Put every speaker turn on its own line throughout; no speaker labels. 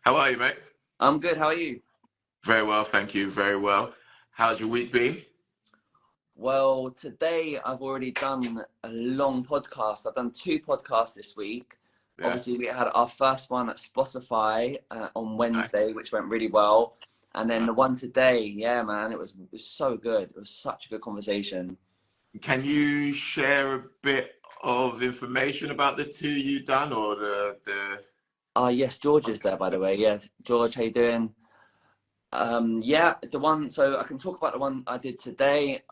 How are you, mate?
I'm good. How are you?
Very well, thank you. Very well. How's your week been?
Well, today I've already done a long podcast. I've done two podcasts this week.
Yeah,
Obviously, we had our first one at Spotify on
nice.
Wednesday, which went really well. And then
Uh,
the one today, yeah, man, it was so good. It was such a good conversation.
can you share a bit of information about the two you done or the
Yes, George is there,
podcast?
by the way. Yes, George, how you doing? Yeah, the one. So I can talk about the one I did today.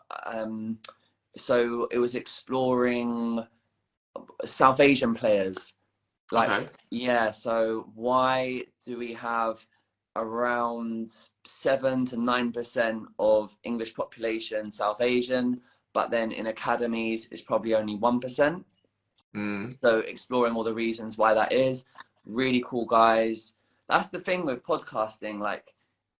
So it was exploring South Asian players. Like,
Okay.
yeah, so why do we have around 7 to 9% of English population South Asian, but then in academies it's probably only 1%?
Mm,
So exploring all the reasons why that is. Really cool guys. That's the thing with podcasting, like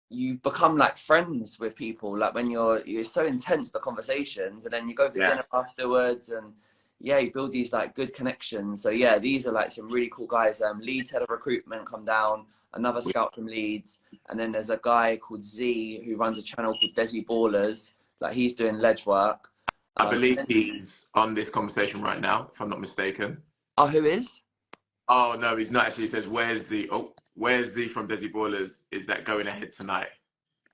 you become like friends with people like when you're so intense the conversations, and then you go for
yeah.
dinner afterwards, and yeah, you build these like good connections. So yeah, these are like some really cool guys. Leeds head of recruitment come down, another
We,
scout from Leeds, and then there's a guy called Z who runs a channel called Desi Ballers, like he's doing ledge work.
I
And
believe
then,
he's on this conversation right now, if I'm not mistaken.
oh, who is?
Oh no, he's not actually. He says, where's the from Desi Ballers? Is that going ahead tonight?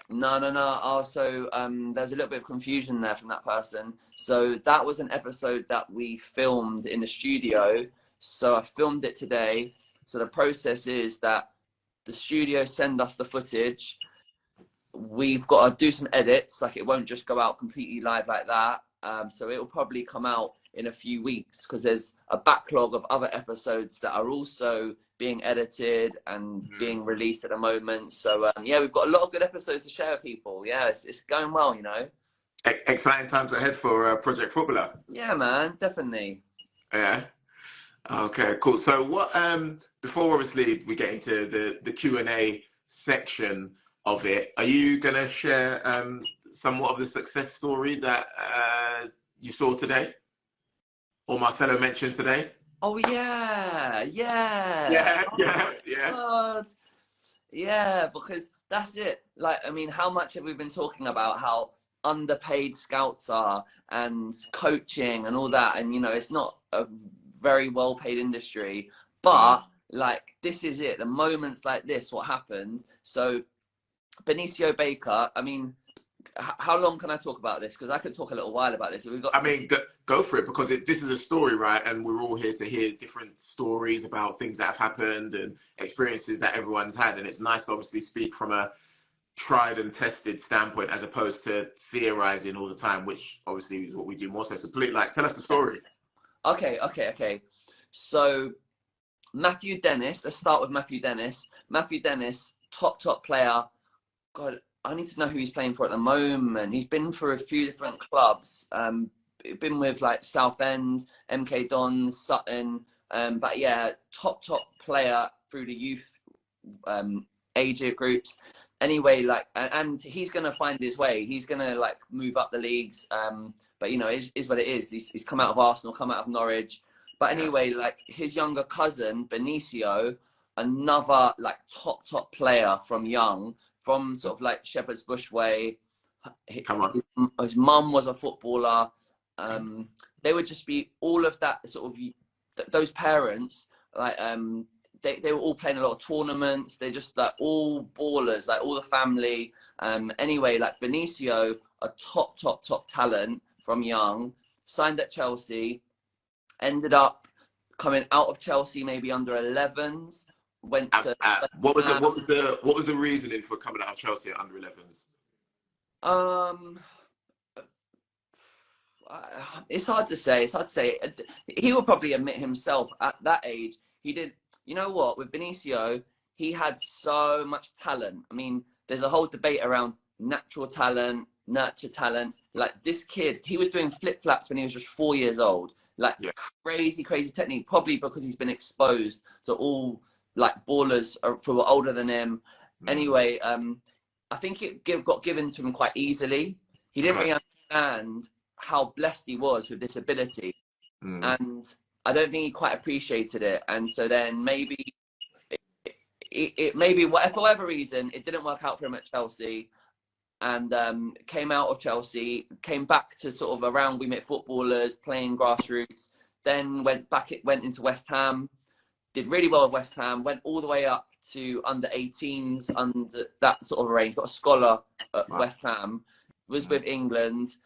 No, no, no. Also, there's a little bit of confusion there from that person. So that was an episode that we filmed in the studio. So I filmed it today. So the process is that the studio send us the footage. We've got to do some edits. Like it won't just go out completely live like that. So it will probably come out in a few weeks because there's a backlog of other episodes that are also being edited and
Mm.
being released at the moment. So yeah, we've got a lot of good episodes to share with people. Yeah, it's going well, you know.
Exciting times ahead for Project Footballer.
Yeah, man, definitely.
Yeah. Okay, cool. So what before obviously we get into the Q&A section of it, are you gonna share somewhat of the success story that you saw today or Marcelo mentioned today?
Oh yeah, yeah.
Yeah,
Oh
yeah,
my
yeah.
God. Yeah, because that's it. Like, I mean, how much have we been talking about how underpaid scouts are and coaching and all that? And, you know, it's not a very well paid industry.
Mm.
But, like, this is it. The moments like this, what happened. So, Benicio Baker, I mean, how long can I talk about this? Because I could talk a little while about this. We've got
I mean, go for it because this is a story, right? And we're all here to hear different stories about things that have happened and experiences that everyone's had. And it's nice to obviously speak from a tried and tested standpoint as opposed to theorizing all the time, which obviously is what we do more so. So please, like, tell us the story.
okay, okay, okay. So, Matthew Dennis, let's start with Matthew Dennis. Matthew Dennis, top player. God, I need to know who he's playing for at the moment. He's been for a few different clubs. Been with like Southend, MK Dons, Sutton. But yeah, top player through the youth age groups. Anyway, like, and he's gonna find his way. He's gonna like move up the leagues. But you know, is what it is. He's come out of Arsenal, come out of Norwich. But
Yeah,
anyway, like his younger cousin Benicio, another like top player from young, from sort of like Shepherd's Bush way.
come on.
His mum was a footballer. They would just be all of that sort of those parents like they were all playing a lot of tournaments. They're just like all ballers, like all the family. Anyway, like Benicio, a top talent from young, signed at Chelsea, ended up coming out of Chelsea maybe under 11s, went to
What was the reasoning for coming out of Chelsea at under 11s?
um it's hard to say. It's hard to say. He will probably admit himself at that age. He did. You know what? With Benicio, he had so much talent. I mean, there's a whole debate around natural talent, nurture talent. Like this kid, he was doing flip flaps when he was just 4 years old. Like
Yeah.
crazy technique. Probably because he's been exposed to all like ballers who were older than him.
Mm.
Anyway, I think got given to him quite easily. He didn't
Okay.
really understand how blessed he was with this ability,
Mm.
and I don't think he quite appreciated it. And so then maybe it maybe for whatever reason it didn't work out for him at Chelsea, and came out of Chelsea, came back to sort of around we met footballers, playing grassroots, then went into West Ham, did really well with West Ham, went all the way up to under 18s, under that sort of range, got a scholar at West Ham, was with England,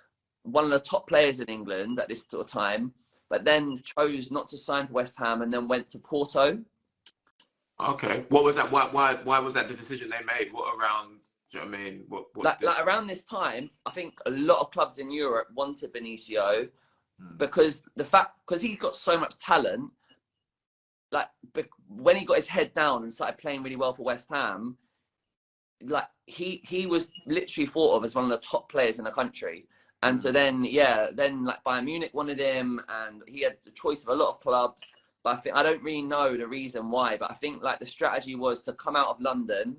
one of the top players in England at this sort of time, but then chose not to sign for West Ham and then went to Porto.
Okay. What was that? Why was that the decision they made? What around, do you know what I mean?
Like around this time, I think a lot of clubs in Europe wanted Benicio because he got so much talent. Like when he got his head down and started playing really well for West Ham, like he was literally thought of as one of the top players in the country. And so then like Bayern Munich wanted him, and he had the choice of a lot of clubs. But I don't really know the reason why. But I think like the strategy was to come out of London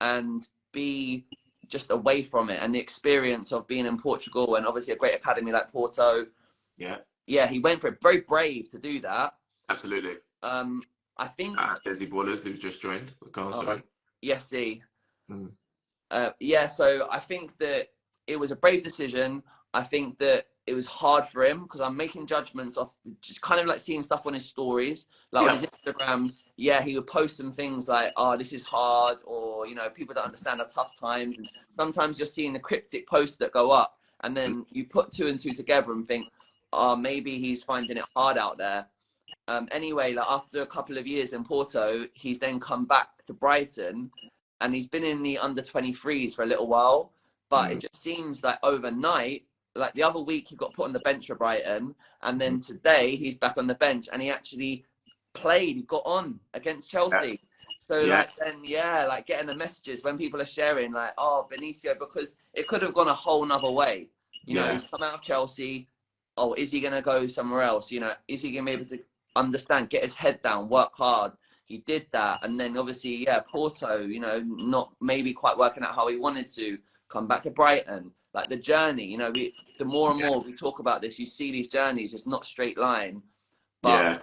and be just away from it, and the experience of being in Portugal and obviously a great academy like Porto. Yeah, he went for it. Very brave to do that.
Absolutely.
I think
Desi Ballers who've just joined. Sorry.
Yes, see. So I think that it was a brave decision. I think that it was hard for him because I'm making judgments off just kind of like seeing stuff on his stories, like on his Instagrams. Yeah, he would post some things like, "Oh, this is hard," or people don't understand the tough times. And sometimes you're seeing the cryptic posts that go up, and then you put two and two together and think, "Oh, maybe he's finding it hard out there." Anyway, like after a couple of years in Porto, he's then come back to Brighton, and he's been in the under 23s for a little while. But it just seems like overnight, like the other week he got put on the bench for Brighton, and then today he's back on the bench, and he actually played, he got on against Chelsea. So like getting the messages when people are sharing like, "Oh, Benicio," because it could have gone a whole nother way. He's come out of Chelsea. Oh, is he going to go somewhere else? Is he going to be able to understand, get his head down, work hard? He did that. And then obviously, Porto, not maybe quite working out how he wanted to, come back to Brighton. Like the journey, the more and more we talk about this, you see these journeys, it's not straight line. But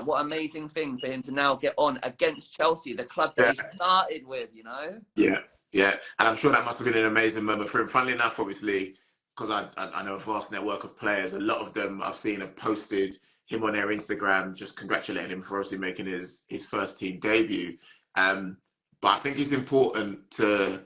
what amazing thing for him to now get on against Chelsea, the club that he started with,
Yeah. And I'm sure that must have been an amazing moment for him. Funnily enough, obviously, because I know a vast network of players, a lot of them I've seen have posted him on their Instagram, just congratulating him for obviously making his first team debut. But I think it's important to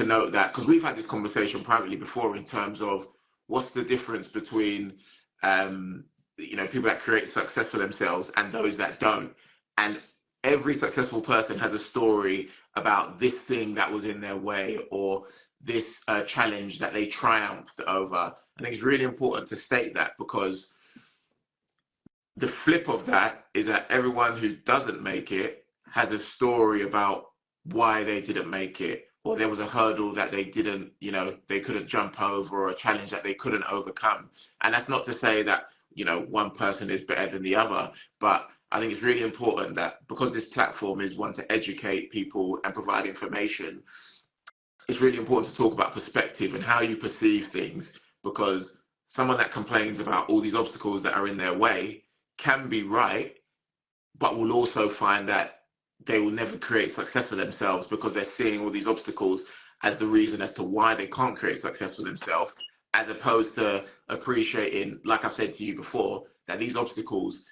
note that, because we've had this conversation privately before in terms of what's the difference between people that create success for themselves and those that don't. And every successful person has a story about this thing that was in their way, or this challenge that they triumphed over. I think it's really important to state that, because the flip of that is that everyone who doesn't make it has a story about why they didn't make it, or there was a hurdle that they didn't, they couldn't jump over, or a challenge that they couldn't overcome. And that's not to say that, one person is better than the other, but I think it's really important that, because this platform is one to educate people and provide information, it's really important to talk about perspective and how you perceive things, because someone that complains about all these obstacles that are in their way can be right, but will also find that they will never create success for themselves, because they're seeing all these obstacles as the reason as to why they can't create success for themselves, as opposed to appreciating, like I've said to you before, that these obstacles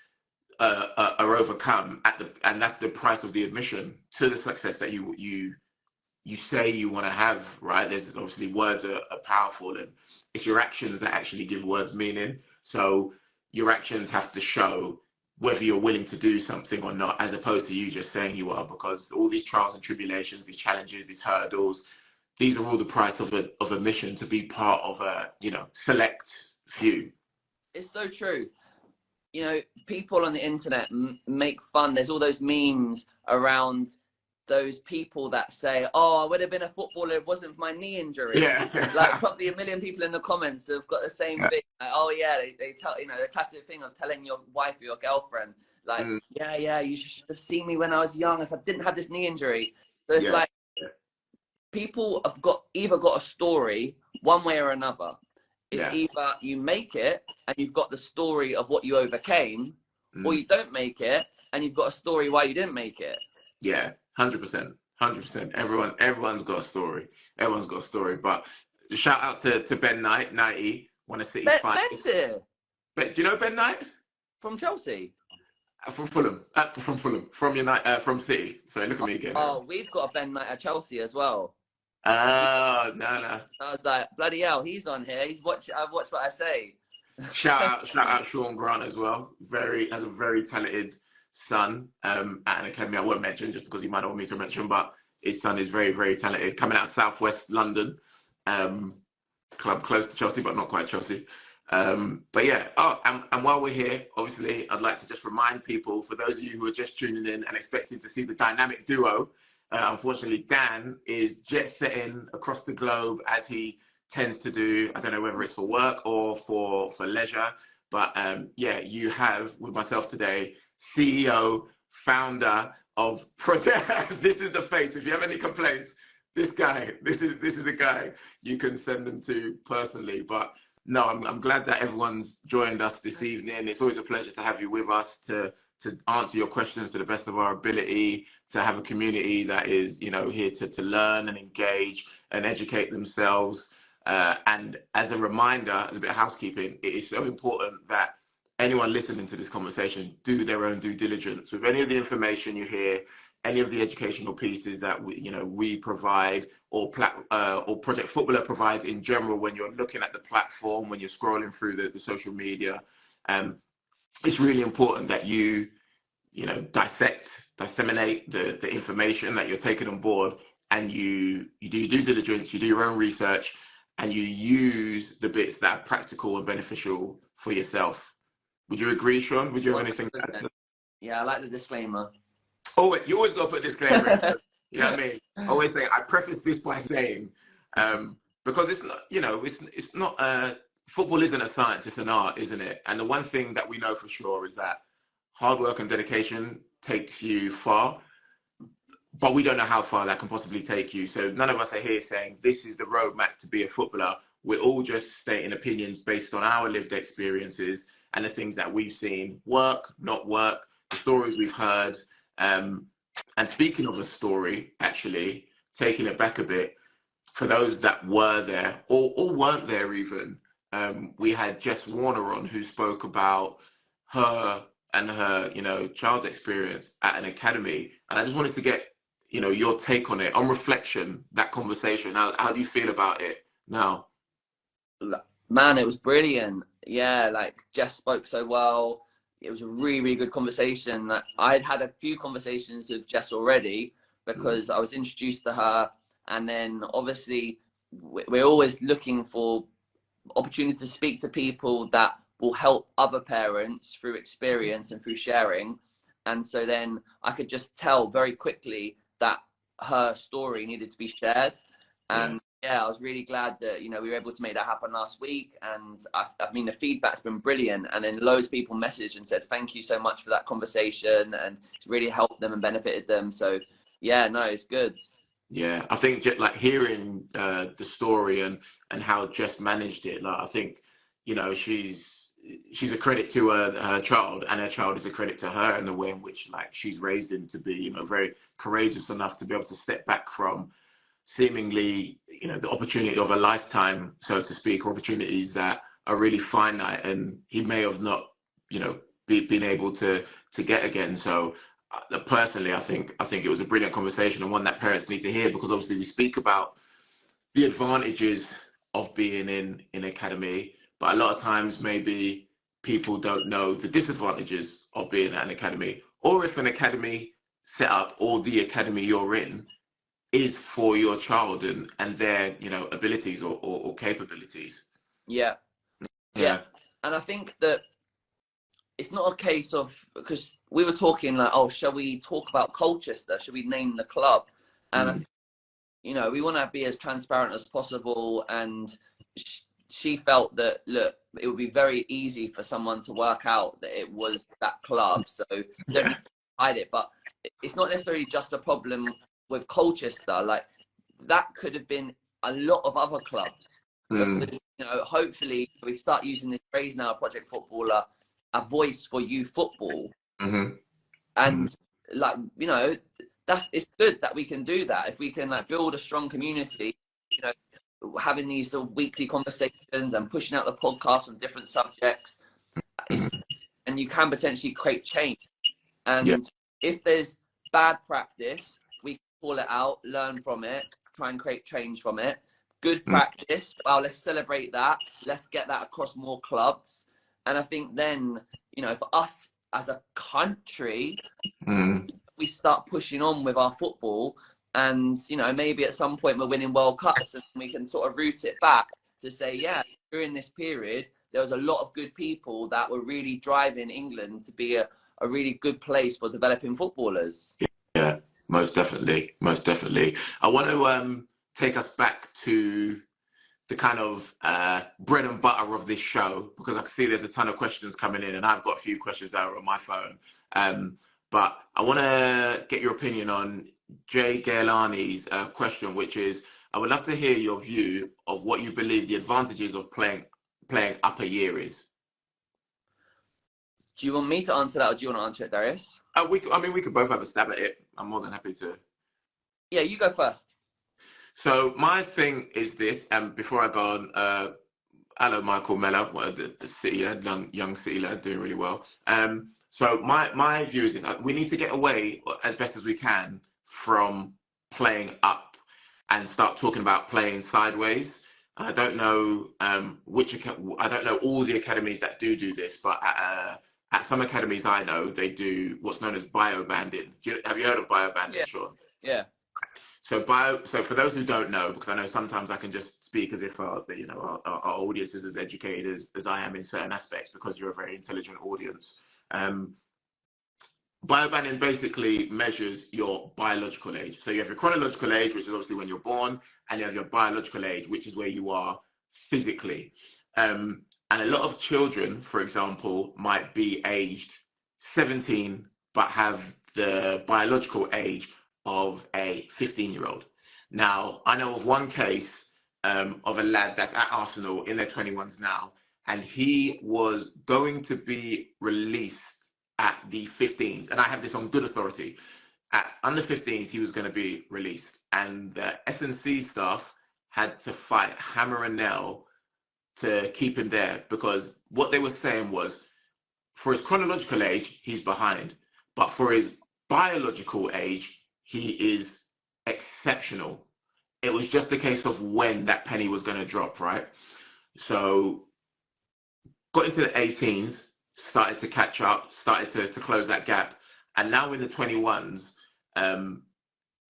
are overcome and that's the price of the admission to the success that you say you want to have, right? There's obviously words are powerful, and it's your actions that actually give words meaning. So your actions have to show whether you're willing to do something or not, as opposed to you just saying you are, because all these trials and tribulations, these challenges, these hurdles, these are all the price of admission to be part of a, select few.
It's so true. People on the internet make fun. There's all those memes around those people that say, "Oh, I would have been a footballer if it wasn't for my knee injury." Like probably a million people in the comments have got the same thing. Like, oh yeah, they tell, the classic thing of telling your wife or your girlfriend, like, yeah, you should have seen me when I was young if I didn't have this knee injury. So it's like people have either got a story one way or another. It's either you make it and you've got the story of what you overcame, or you don't make it and you've got a story why you didn't make it.
Yeah. 100%, 100%. Everyone's got a story. Everyone's got a story. But shout out to Ben Knight, 90, won a City fight.
Ben's here.
Do you know Ben Knight?
From Chelsea.
From Fulham. From Fulham. From United. From City. Sorry, look at me again.
Oh, we've got a Ben Knight at Chelsea as well.
No.
I was like, bloody hell, he's on here. I've watched what I say.
Shout out Sean Grant as well. Has a very talented son at an academy I won't mention just because he might not want me to mention, but his son is very, very talented. Coming out of Southwest London, club close to Chelsea, but not quite Chelsea. But yeah, and while we're here, obviously, I'd like to just remind people, for those of you who are just tuning in and expecting to see the dynamic duo, unfortunately, Dan is jet-setting across the globe as he tends to do. I don't know whether it's for work or for leisure, but yeah, you have with myself today, CEO, founder of Project. This is the face. If you have any complaints, this is a guy you can send them to personally. But no, I'm glad that everyone's joined us this evening. It's always a pleasure to have you with us to answer your questions to the best of our ability, to have a community that is, you know, here to learn and engage and educate themselves. And as a reminder, as a bit of housekeeping, it is so important that anyone listening to this conversation do their own due diligence with any of the information you hear, any of the educational pieces that we provide, or Project Footballer provides in general. When you're looking at the platform, when you're scrolling through the social media, it's really important that you disseminate the information that you're taking on board, and you do your due diligence, you do your own research, and you use the bits that are practical and beneficial for yourself. Would you agree, Sean? Would you have anything to add to that?
Yeah, I like the disclaimer.
Oh, you always got to put a disclaimer in. You know what I mean? I always say, I preface this by saying, because it's not, it's not, football isn't a science, it's an art, isn't it? And the one thing that we know for sure is that hard work and dedication takes you far, but we don't know how far that can possibly take you. So none of us are here saying this is the roadmap to be a footballer. We're all just stating opinions based on our lived experiences and the things that we've seen work, not work, the stories we've heard. And speaking of a story, actually, taking it back a bit, for those that were there or weren't there even, we had Jess Warner on, who spoke about her and her, child's experience at an academy. And I just wanted to get, your take on it, on reflection, that conversation. How do you feel about it now?
Man, it was brilliant. Yeah, like Jess spoke so well. It was a really, really good conversation. I'd had a few conversations with Jess already because I was introduced to her. And then obviously we're always looking for opportunities to speak to people that will help other parents through experience and through sharing. And so then I could just tell very quickly that her story needed to be shared. And yeah, I was really glad that, we were able to make that happen last week. And I mean, the feedback's been brilliant. And then loads of people messaged and said, thank you so much for that conversation. And it's really helped them and benefited them. So yeah, no, it's good.
Yeah, I think just like hearing the story and how Jess managed it, like I think, she's a credit to her child, and her child is a credit to her in the way in which like she's raised him to be, very courageous enough to be able to step back from seemingly, the opportunity of a lifetime, so to speak, or opportunities that are really finite, and he may have not, been able to get again. So personally, I think it was a brilliant conversation, and one that parents need to hear, because obviously we speak about the advantages of being in academy, but a lot of times maybe people don't know the disadvantages of being at an academy, or if an academy set up or the academy you're in is for your child and their abilities or capabilities.
Yeah. And I think that it's not a case of, because we were talking like, oh, shall we talk about Colchester, should we name the club? And I think, we want to be as transparent as possible. And she felt that, look, it would be very easy for someone to work out that it was that club, so don't need to hide it. But it's not necessarily just a problem with Colchester. Like, that could have been a lot of other clubs. Because, hopefully we start using this phrase now, Project Footballer, a voice for youth football. And like, it's good that we can do that. If we can like build a strong community, you know, having these sort of weekly conversations and pushing out the podcast on different subjects, and you can potentially create change. And if there's bad practice, we can call it out, learn from it, try and create change from it. Good practice, well, let's celebrate that. Let's get that across more clubs. And I think then, you know, for us as a country, we start pushing on with our football, and, you know, maybe at some point we're winning World Cups, and we can sort of root it back to say, yeah, during this period, there was a lot of good people that were really driving England to be a really good place for developing footballers.
Yeah, most definitely. Most definitely. I want to take us back to the kind of bread and butter of this show, because I can see there's a ton of questions coming in, and I've got a few questions that are on my phone. But I want to get your opinion on Jay Gailani's question, which is, I would love to hear your view of what you believe the advantages of playing up a year is.
Do you want me to answer that, or do you want to answer it, Darius?
We could both have a stab at it. I'm more than happy to.
Yeah, you go first.
So my thing is this, and before I go on, hello, Michael Mellor, the city lad, young city lad, doing really well. So my view is this: we need to get away as best as we can from playing up and start talking about playing sideways. I don't know I don't know all the academies that do this, but at some academies I know, they do what's known as biobanding. Have you heard of biobanding,
Yeah.
Sean?
Yeah.
So for those who don't know, because I know sometimes I can just speak as if our audience is as educated as I am in certain aspects, because you're a very intelligent audience. Biobanding basically measures your biological age. So you have your chronological age, which is obviously when you're born, and you have your biological age, which is where you are physically. And a lot of children, for example, might be aged 17, but have the biological age of a 15-year-old. Now, I know of one case of a lad that's at Arsenal in their 21s now, and he was going to be released at the 15s, and I have this on good authority. At under 15s, he was going to be released, and the S&C staff had to fight hammer and nail to keep him there, because what they were saying was, for his chronological age, he's behind, but for his biological age, he is exceptional. It was just a case of when that penny was going to drop, right? So got into the 18s, started to catch up, started to close that gap, and now in the 21s,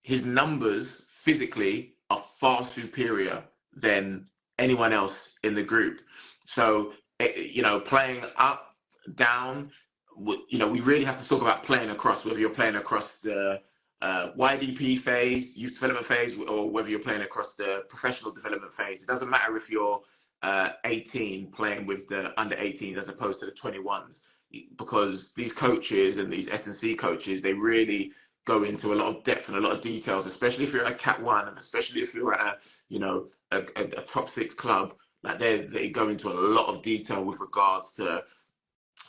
his numbers physically are far superior than anyone else in the group. So, playing up, down, we really have to talk about playing across, whether you're playing across the YDP phase, youth development phase, or whether you're playing across the professional development phase. It doesn't matter if you're 18 playing with the under 18s as opposed to the 21s, because these coaches and these S&C coaches, they really go into a lot of depth and a lot of details, especially if you're at Cat 1, and especially if you're at a top 6 club. Like they go into a lot of detail with regards to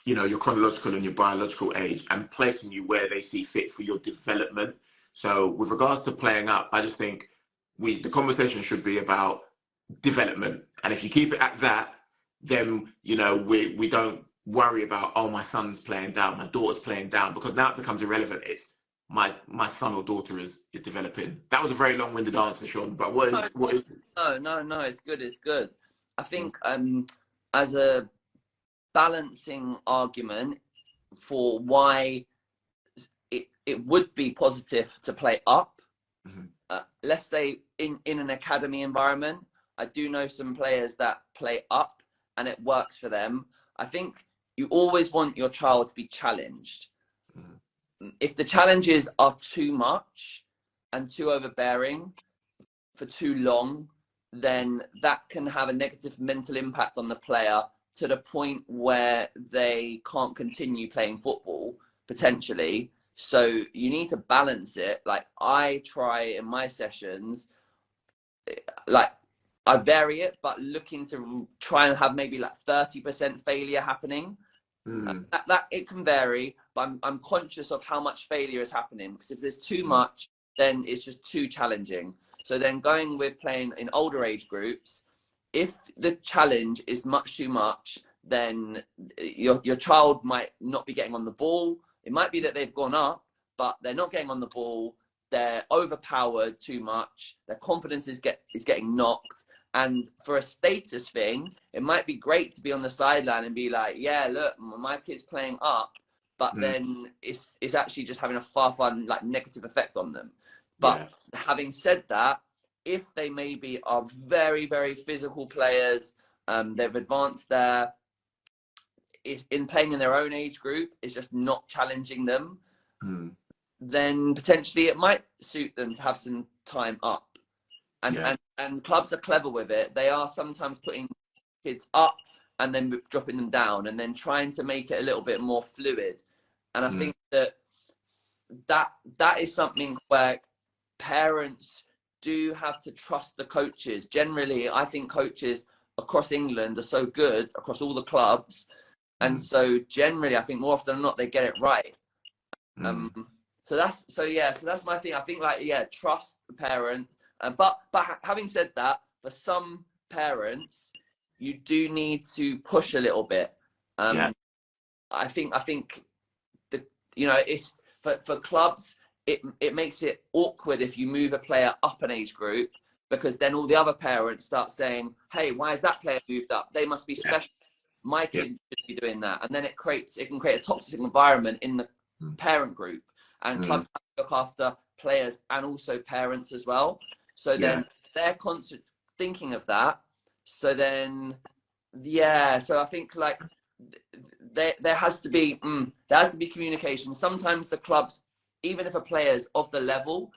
your chronological and your biological age, and placing you where they see fit for your development. So with regards to playing up, I just think the conversation should be about development, and if you keep it at that, then we don't worry about, oh, my son's playing down, my daughter's playing down, because now it becomes irrelevant. It's my son or daughter is developing. That was a very long-winded answer, Sean, but what is
No, it's good. I think as a balancing argument for why it would be positive to play up, let's say in an academy environment, I do know some players that play up and it works for them. I think you always want your child to be challenged. If the challenges are too much and too overbearing for too long, then that can have a negative mental impact on the player, to the point where they can't continue playing football, potentially. So you need to balance it. Like, I try in my sessions, like, I vary it, but looking to try and have maybe like 30% failure happening,
Mm.
That it can vary, but I'm conscious of how much failure is happening, because if there's too
Mm.
much, then it's just too challenging. So then going with playing in older age groups, if the challenge is much too much, then your child might not be getting on the ball. It might be that they've gone up, but they're not getting on the ball. They're overpowered too much. Their confidence is getting knocked. And for a status thing, it might be great to be on the sideline and be like, yeah, look, my kid's playing up, but then it's actually just having a far like negative effect on them. But having said that, if they maybe are very, very physical players, they've advanced there, in playing in their own age group, it's just not challenging them, then potentially it might suit them to have some time up. And clubs are clever with it. They are sometimes putting kids up and then dropping them down, and then trying to make it a little bit more fluid. And I think that is something where parents do have to trust the coaches. Generally, I think coaches across England are so good across all the clubs, and so generally, I think more often than not, they get it right. So that's my thing. I think, like, trust the parent. But having said that, for some parents, you do need to push a little bit. I think it's for clubs, it makes it awkward if you move a player up an age group, because then all the other parents start saying, hey, why is that player moved up? They must be special. My kid should be doing that. And then it can create a toxic environment in the parent group. And clubs have to look after players and also parents as well. So then they're constant thinking of that. So then, so I think, like, there has to be communication. Sometimes the clubs, even if a player's of the level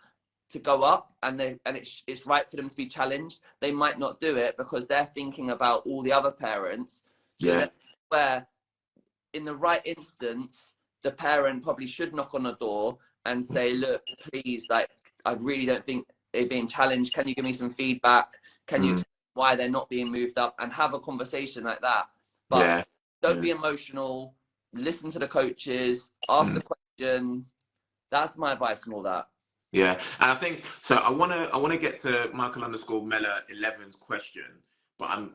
to go up and it's right for them to be challenged, they might not do it because they're thinking about all the other parents. So that's where, in the right instance, the parent probably should knock on the door and say, look, please, like, I really don't think they're being challenged. Can you give me some feedback? Can you explain why they're not being moved up? And have a conversation like that. But don't be emotional. Listen to the coaches. Ask the question. That's my advice and all that.
Yeah, and I think so. I wanna get to Michael_Mella11's question, but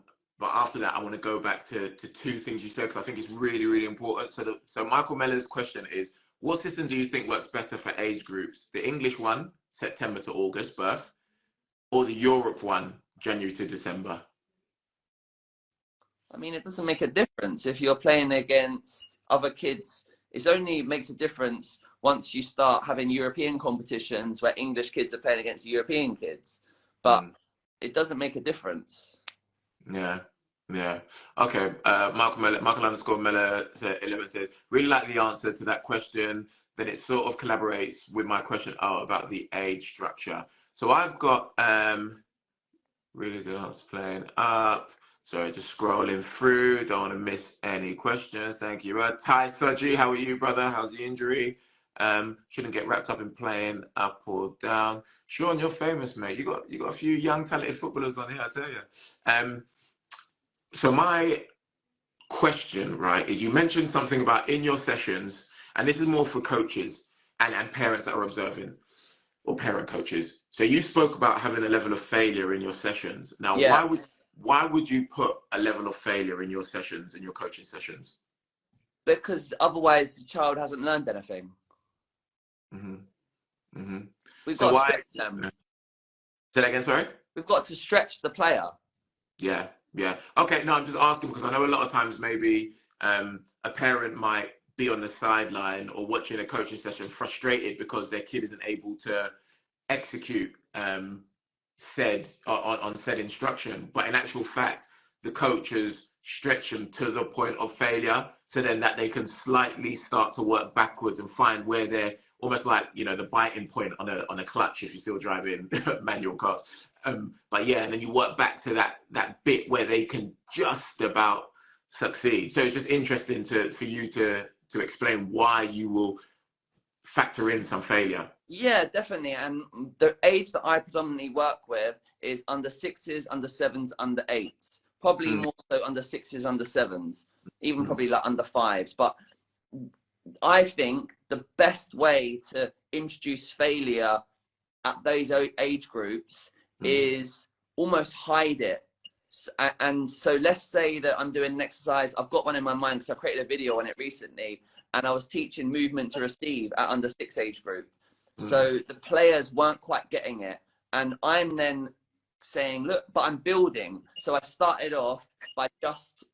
after that, I want to go back to two things you said, because I think it's really, really important. So Michael Mella's question is, what system do you think works better for age groups? The English one, September to August birth, or the Europe one, January to December?
I mean, it doesn't make a difference if you're playing against other kids. It only makes a difference once you start having European competitions where English kids are playing against European kids. But it doesn't make a difference.
Yeah. Okay. Michael_Mella11 says, really like the answer to that question. Then it sort of collaborates with my question about the age structure. So I've got really good answer playing up. Sorry, just scrolling through. Don't want to miss any questions. Thank you. Ty Fudgy, how are you, brother? How's the injury? Shouldn't get wrapped up in playing up or down. Sean, you're famous, mate. You got a few young, talented footballers on here, I tell you. So my question, right, is you mentioned something about in your sessions, and this is more for coaches and parents that are observing, or parent coaches. So you spoke about having a level of failure in your sessions. Now, why would you put a level of failure in your sessions, in your coaching sessions?
Because otherwise the child hasn't learned anything. We've got to stretch them.
Say that again, sorry?
We've got to stretch the player.
Yeah. Okay, no, I'm just asking because I know a lot of times maybe a parent might be on the sideline or watching a coaching session frustrated because their kid isn't able to execute said instruction, but in actual fact, the coaches stretch them to the point of failure, so then that they can slightly start to work backwards and find where they're almost like, the biting point on a clutch if you're still driving manual cars. But yeah, and then you work back to that bit where they can just about succeed. So it's just interesting for you to explain why you will factor in some failure.
Yeah, definitely. And the age that I predominantly work with is under 6s, under 7s, under 8s. Probably more so under 6s, under 7s. even probably like under 5s. But I think the best way to introduce failure at those age groups is almost hide it. And so let's say that I'm doing an exercise. I've got one in my mind because I created a video on it recently, and I was teaching movement to receive at under 6 age group. So the players weren't quite getting it. And I'm then saying, look, but I'm building. So I started off by just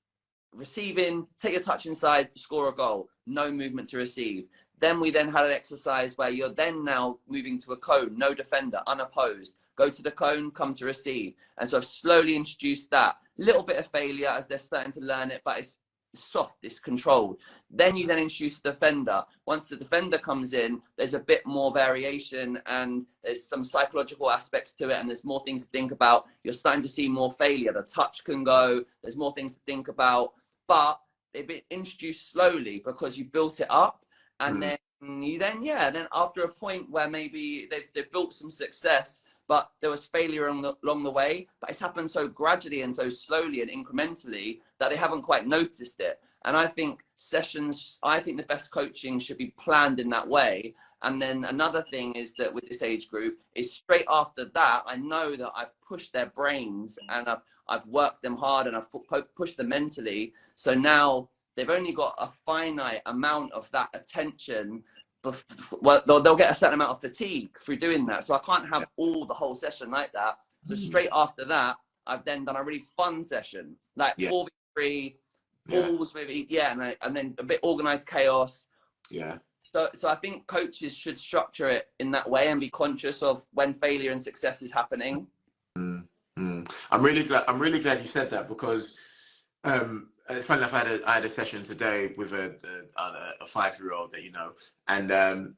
receiving, take a touch inside, score a goal, no movement to receive. Then we then had an exercise where you're then now moving to a cone, no defender, unopposed. Go to the cone, come to receive. And so I've slowly introduced that. Little bit of failure as they're starting to learn it, but it's soft, it's controlled. Then you then introduce the defender. Once the defender comes in, there's a bit more variation and there's some psychological aspects to it, and there's more things to think about. You're starting to see more failure. The touch can go, there's more things to think about, but they've been introduced slowly because you built it up. And then then after a point where maybe they've built some success, but there was failure along the way, but it's happened so gradually and so slowly and incrementally that they haven't quite noticed it. And I think the best coaching should be planned in that way. And then another thing is that with this age group is straight after that, I know that I've pushed their brains and I've worked them hard and I've pushed them mentally. So now they've only got a finite amount of that attention. Well, they'll get a certain amount of fatigue through doing that. So I can't have the whole session like that. So straight after that, I've then done a really fun session, like 4v3, balls maybe, and then a bit organized chaos. Yeah. So I think coaches should structure it in that way and be conscious of when failure and success is happening.
I'm really glad you said that, because it's funny enough, I had a session today with a 5-year-old that, and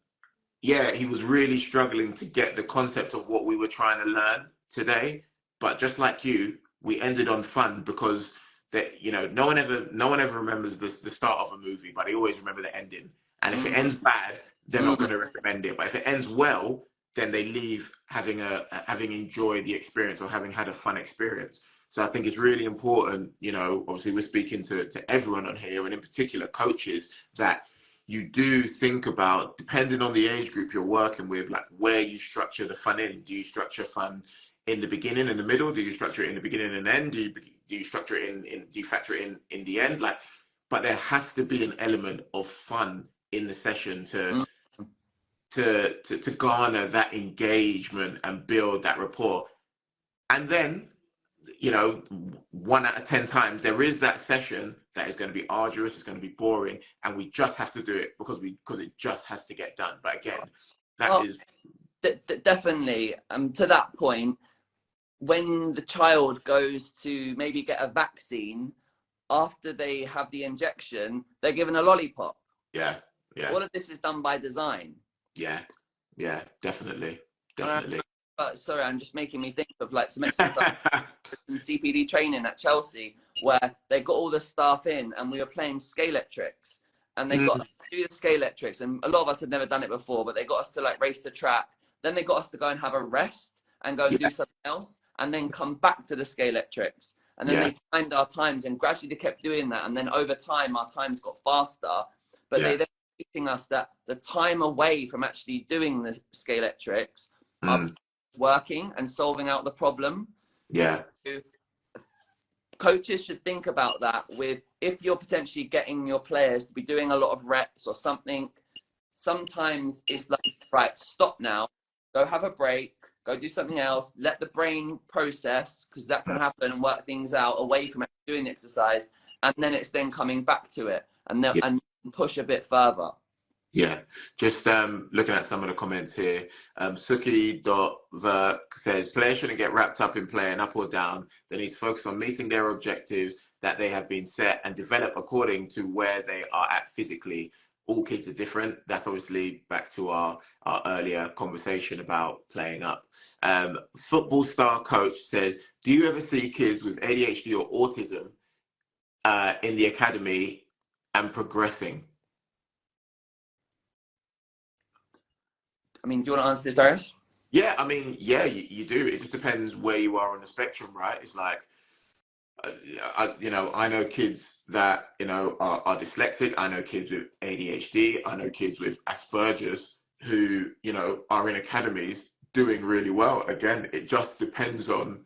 he was really struggling to get the concept of what we were trying to learn today. But just like you, we ended on fun, because no one ever remembers the start of a movie, but they always remember the ending. And if it ends bad, they're not going to recommend it. But if it ends well, then they leave having enjoyed the experience or having had a fun experience. So I think it's really important, obviously we're speaking to everyone on here, and in particular coaches, that you do think about, depending on the age group you're working with, like where you structure the fun in. Do you structure fun in the beginning, in the middle? Do you structure it in the beginning and end? Do you structure it do you factor it in the end? But there has to be an element of fun in the session to garner that engagement and build that rapport. And then, 1 out of 10 times, there is that session that is going to be arduous, it's going to be boring, and we just have to do it because it just has to get done. But again, that is
definitely to that point. When the child goes to maybe get a vaccine, after they have the injection, they're given a lollipop.
Yeah.
All of this is done by design.
Yeah, definitely.
Sorry, I'm just making me think of like some exercise in CPD training at Chelsea, where they got all the staff in and we were playing scaletricks, and they got us to do the scaletricks, and a lot of us had never done it before, but they got us to like race the track. Then they got us to go and have a rest and go and do something else, and then come back to the scaletricks. And then they timed our times, and gradually they kept doing that. And then over time, our times got faster. But they then teaching us that the time away from actually doing the scaletricks are working and solving out the problem. So coaches should think about that if you're potentially getting your players to be doing a lot of reps or something. Sometimes it's like, right, stop now, go have a break, go do something else, let the brain process, because that can happen, and work things out away from doing the exercise, and then it's then coming back to it and push a bit further.
Yeah, just looking at some of the comments here. Suki.Verk says, players shouldn't get wrapped up in playing up or down. They need to focus on meeting their objectives that they have been set and develop according to where they are at physically. All kids are different. That's obviously back to our earlier conversation about playing up. Football Star Coach says, do you ever see kids with ADHD or autism in the academy and progressing?
I mean, do you want to answer this, Darius?
Yeah, I mean, you do. It just depends where you are on the spectrum, right? It's like, you know, I know kids that, you know, are dyslexic. I know kids with ADHD. I know kids with Asperger's who, you know, are in academies doing really well. Again, it just depends on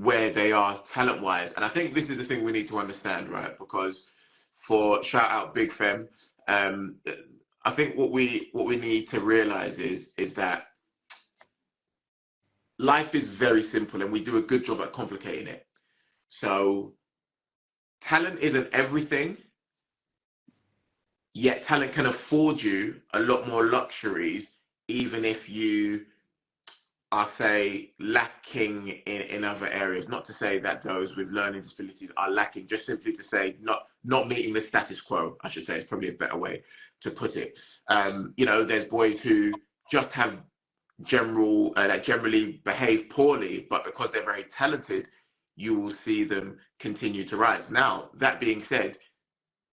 where they are talent wise. And I think this is the thing we need to understand, right? Because for shout out Big Fem, I think what we need to realize is that life is very simple and we do a good job at complicating it. So talent isn't everything, yet talent can afford you a lot more luxuries, even if you are, say, lacking in other areas. Not to say that those with learning disabilities are lacking, just simply to say not meeting the status quo, I should say, is probably a better way to put it. You know, there's boys who just have that generally behave poorly, but because they're very talented, you will see them continue to rise. Now, that being said,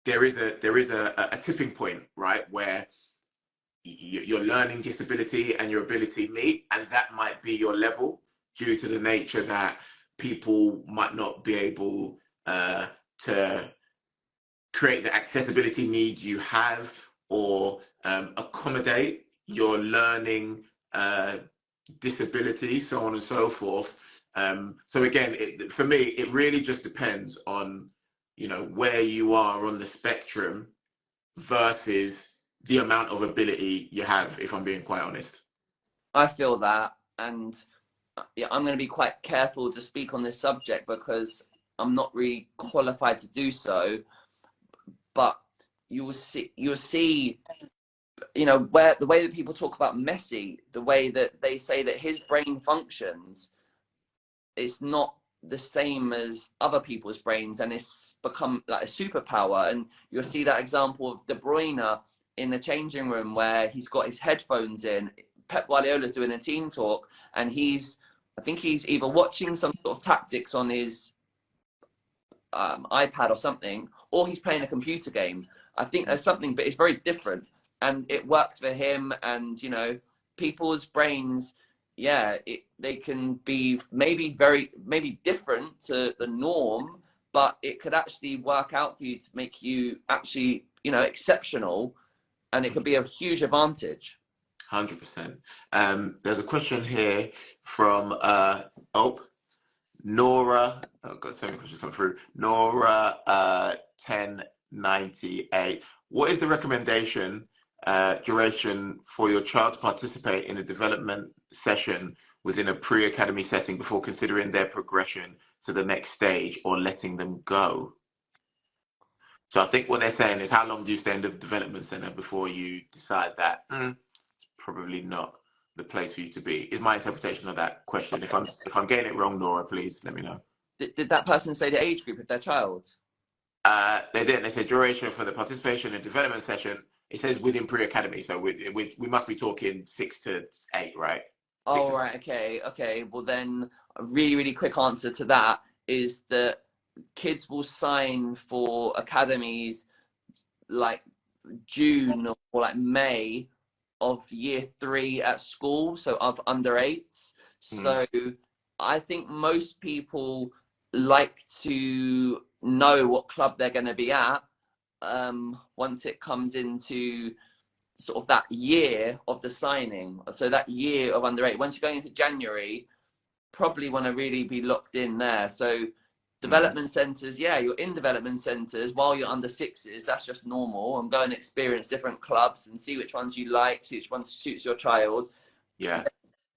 there is a tipping point, right, where your learning disability and your ability meet, and that might be your level due to the nature that people might not be able to create the accessibility needs you have, or accommodate your learning disability, so on and so forth. So again, for me, it really just depends on, you know, where you are on the spectrum versus the amount of ability you have, if I'm being quite honest.
I feel that, and yeah, I'm going to be quite careful to speak on this subject because I'm not really qualified to do so. But you will see, you know, where the way that people talk about Messi, the way that they say that his brain functions, it's not the same as other people's brains, and it's become like a superpower. And you'll see that example of De Bruyne in the changing room where he's got his headphones in. Pep Guardiola's doing a team talk, and I think he's either watching some sort of tactics on his iPad or something, or he's playing a computer game. I think there's something, but it's very different, and it worked for him. And you know, people's brains, yeah, they can be maybe different to the norm, but it could actually work out for you to make you actually, you know, exceptional, and it could be a huge advantage.
100%. There's a question here from Nora. Oh, got so many questions come through. Nora 1098. What is the recommendation duration for your child to participate in a development session within a pre-academy setting before considering their progression to the next stage or letting them go? So I think what they're saying is, how long do you stay in the development center before you decide that it's probably not the place for you to be? Is my interpretation of that question. If I'm getting it wrong, Nora, please let me know.
Did that person say the age group of their child?
They didn't. They said duration for the participation in development session. It says within pre-academy, so we must be talking 6 to 8, right?
Oh, right. Okay. Well, then a really quick answer to that is that kids will sign for academies like June or like May of year 3 at school, so of under 8s. So I think most people like to know what club they're going to be at once it comes into sort of that year of the signing. So that year of under 8, once you're going into January, probably want to really be locked in there. So development centres, yeah, you're in development centres while you're under 6s. That's just normal. And go and experience different clubs and see which ones you like, see which ones suits your child.
Yeah.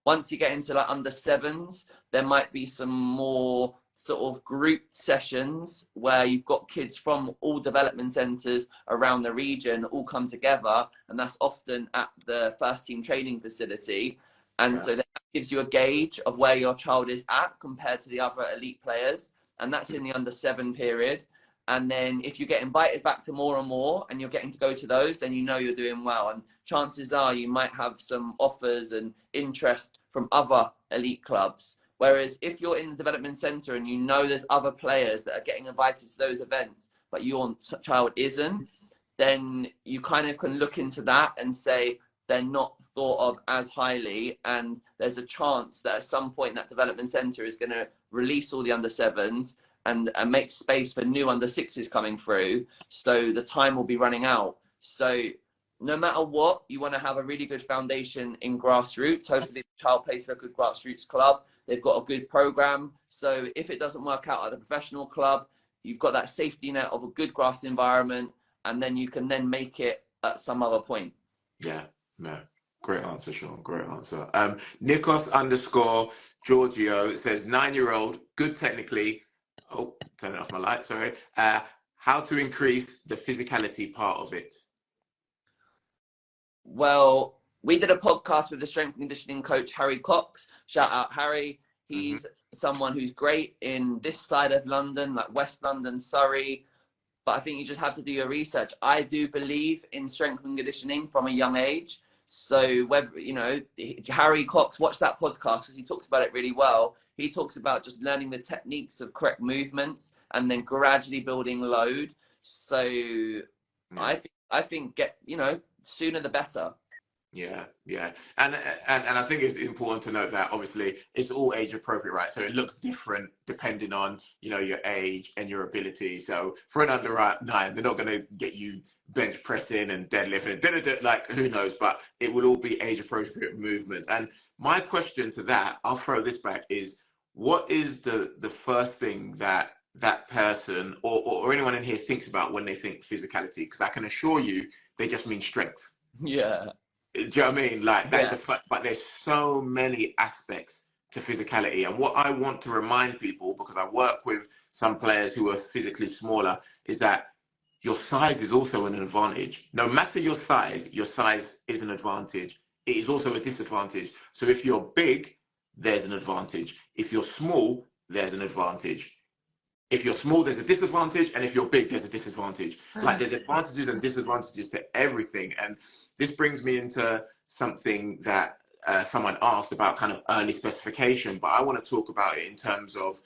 Once you get into like under 7s, there might be some more sort of grouped sessions where you've got kids from all development centres around the region all come together, and that's often at the first team training facility. And so that gives you a gauge of where your child is at compared to the other elite players, and that's in the under 7 period. And then if you get invited back to more and more and you're getting to go to those, then you know you're doing well, and chances are you might have some offers and interest from other elite clubs. Whereas if you're in the development centre and you know there's other players that are getting invited to those events, but your child isn't, then you kind of can look into that and say they're not thought of as highly. And there's a chance that at some point that development centre is going to release all the under 7s and make space for new under sixes coming through. So the time will be running out. So no matter what, you want to have a really good foundation in grassroots. Hopefully the child plays for a good grassroots club. They've got a good program. So if it doesn't work out at the professional club, you've got that safety net of a good grass environment, and then you can then make it at some other point.
Yeah, no. Great answer, Sean. Great answer. Nikos underscore Giorgio says 9-year-old, good technically. Oh, turning off my light, sorry. How to increase the physicality part of it?
Well, we did a podcast with the strength and conditioning coach, Harry Cox. Shout out, Harry. He's someone who's great in this side of London, like West London, Surrey. But I think you just have to do your research. I do believe in strength and conditioning from a young age. So whether, you know, Harry Cox, watch that podcast because he talks about it really well. He talks about just learning the techniques of correct movements and then gradually building load. So I think get, you know, sooner the better.
Yeah, yeah. And I think it's important to note that obviously it's all age appropriate, right? So it looks different depending on, you know, your age and your ability. So for an under 9, they're not going to get you bench pressing and deadlifting, like who knows, but it will all be age appropriate movements. And my question to that, I'll throw this back, is what is the first thing that that person or anyone in here thinks about when they think physicality? Because I can assure you they just mean strength.
Yeah.
Do you know what I mean? Like that is a fact, but there's so many aspects to physicality. And what I want to remind people, because I work with some players who are physically smaller, is that your size is also an advantage. No matter your size is an advantage. It is also a disadvantage. So if you're big, there's an advantage. If you're small, there's an advantage. If you're small, there's a disadvantage. And if you're big, there's a disadvantage. Like there's advantages and disadvantages to everything. And this brings me into something that someone asked about kind of early specification, but I want to talk about it in terms of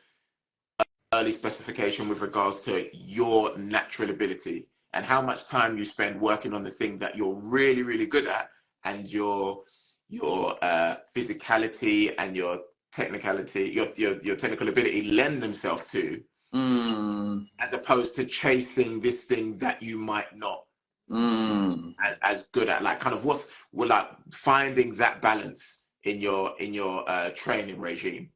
early specification with regards to your natural ability and how much time you spend working on the thing that you're really, really good at, and your physicality and your technicality, your technical ability lend themselves to, as opposed to chasing this thing that you might not as good at. Like kind of we're like finding that balance in your training regime.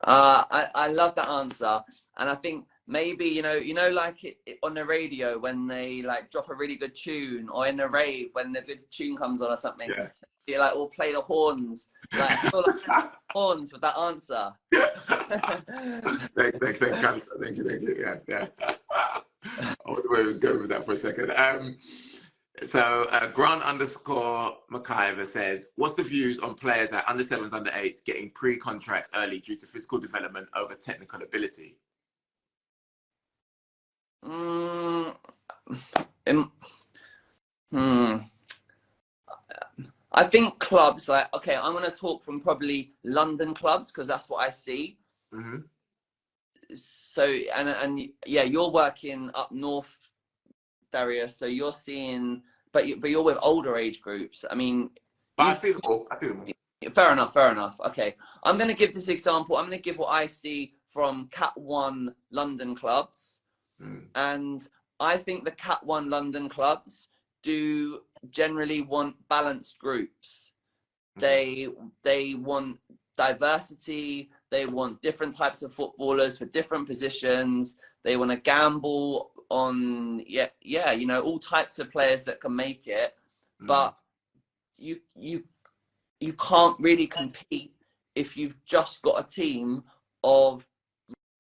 I love that answer, and I think maybe you know like on the radio when they like drop a really good tune, or in the rave when the good tune comes on or something, you like will play the horns. Like I feel like horns with that answer.
Thank you. Yeah. I wonder where he was going with that for a second. So Grant underscore McIver says, what's the views on players at under 7s, under 8s getting pre-contract early due to physical development over technical ability?
I think clubs, like, okay, I'm going to talk from probably London clubs because that's what I see. So, and yeah, you're working up north, Darius, so you're seeing, but you're with older age groups. I mean,
I see them all.
Fair enough. Okay, I'm going to give this example. I'm going to give what I see from Cat 1 London clubs. And I think the Cat 1 London clubs do generally want balanced groups. They want diversity. They want different types of footballers for different positions. They want to gamble on you know, all types of players that can make it. But you can't really compete if you've just got a team of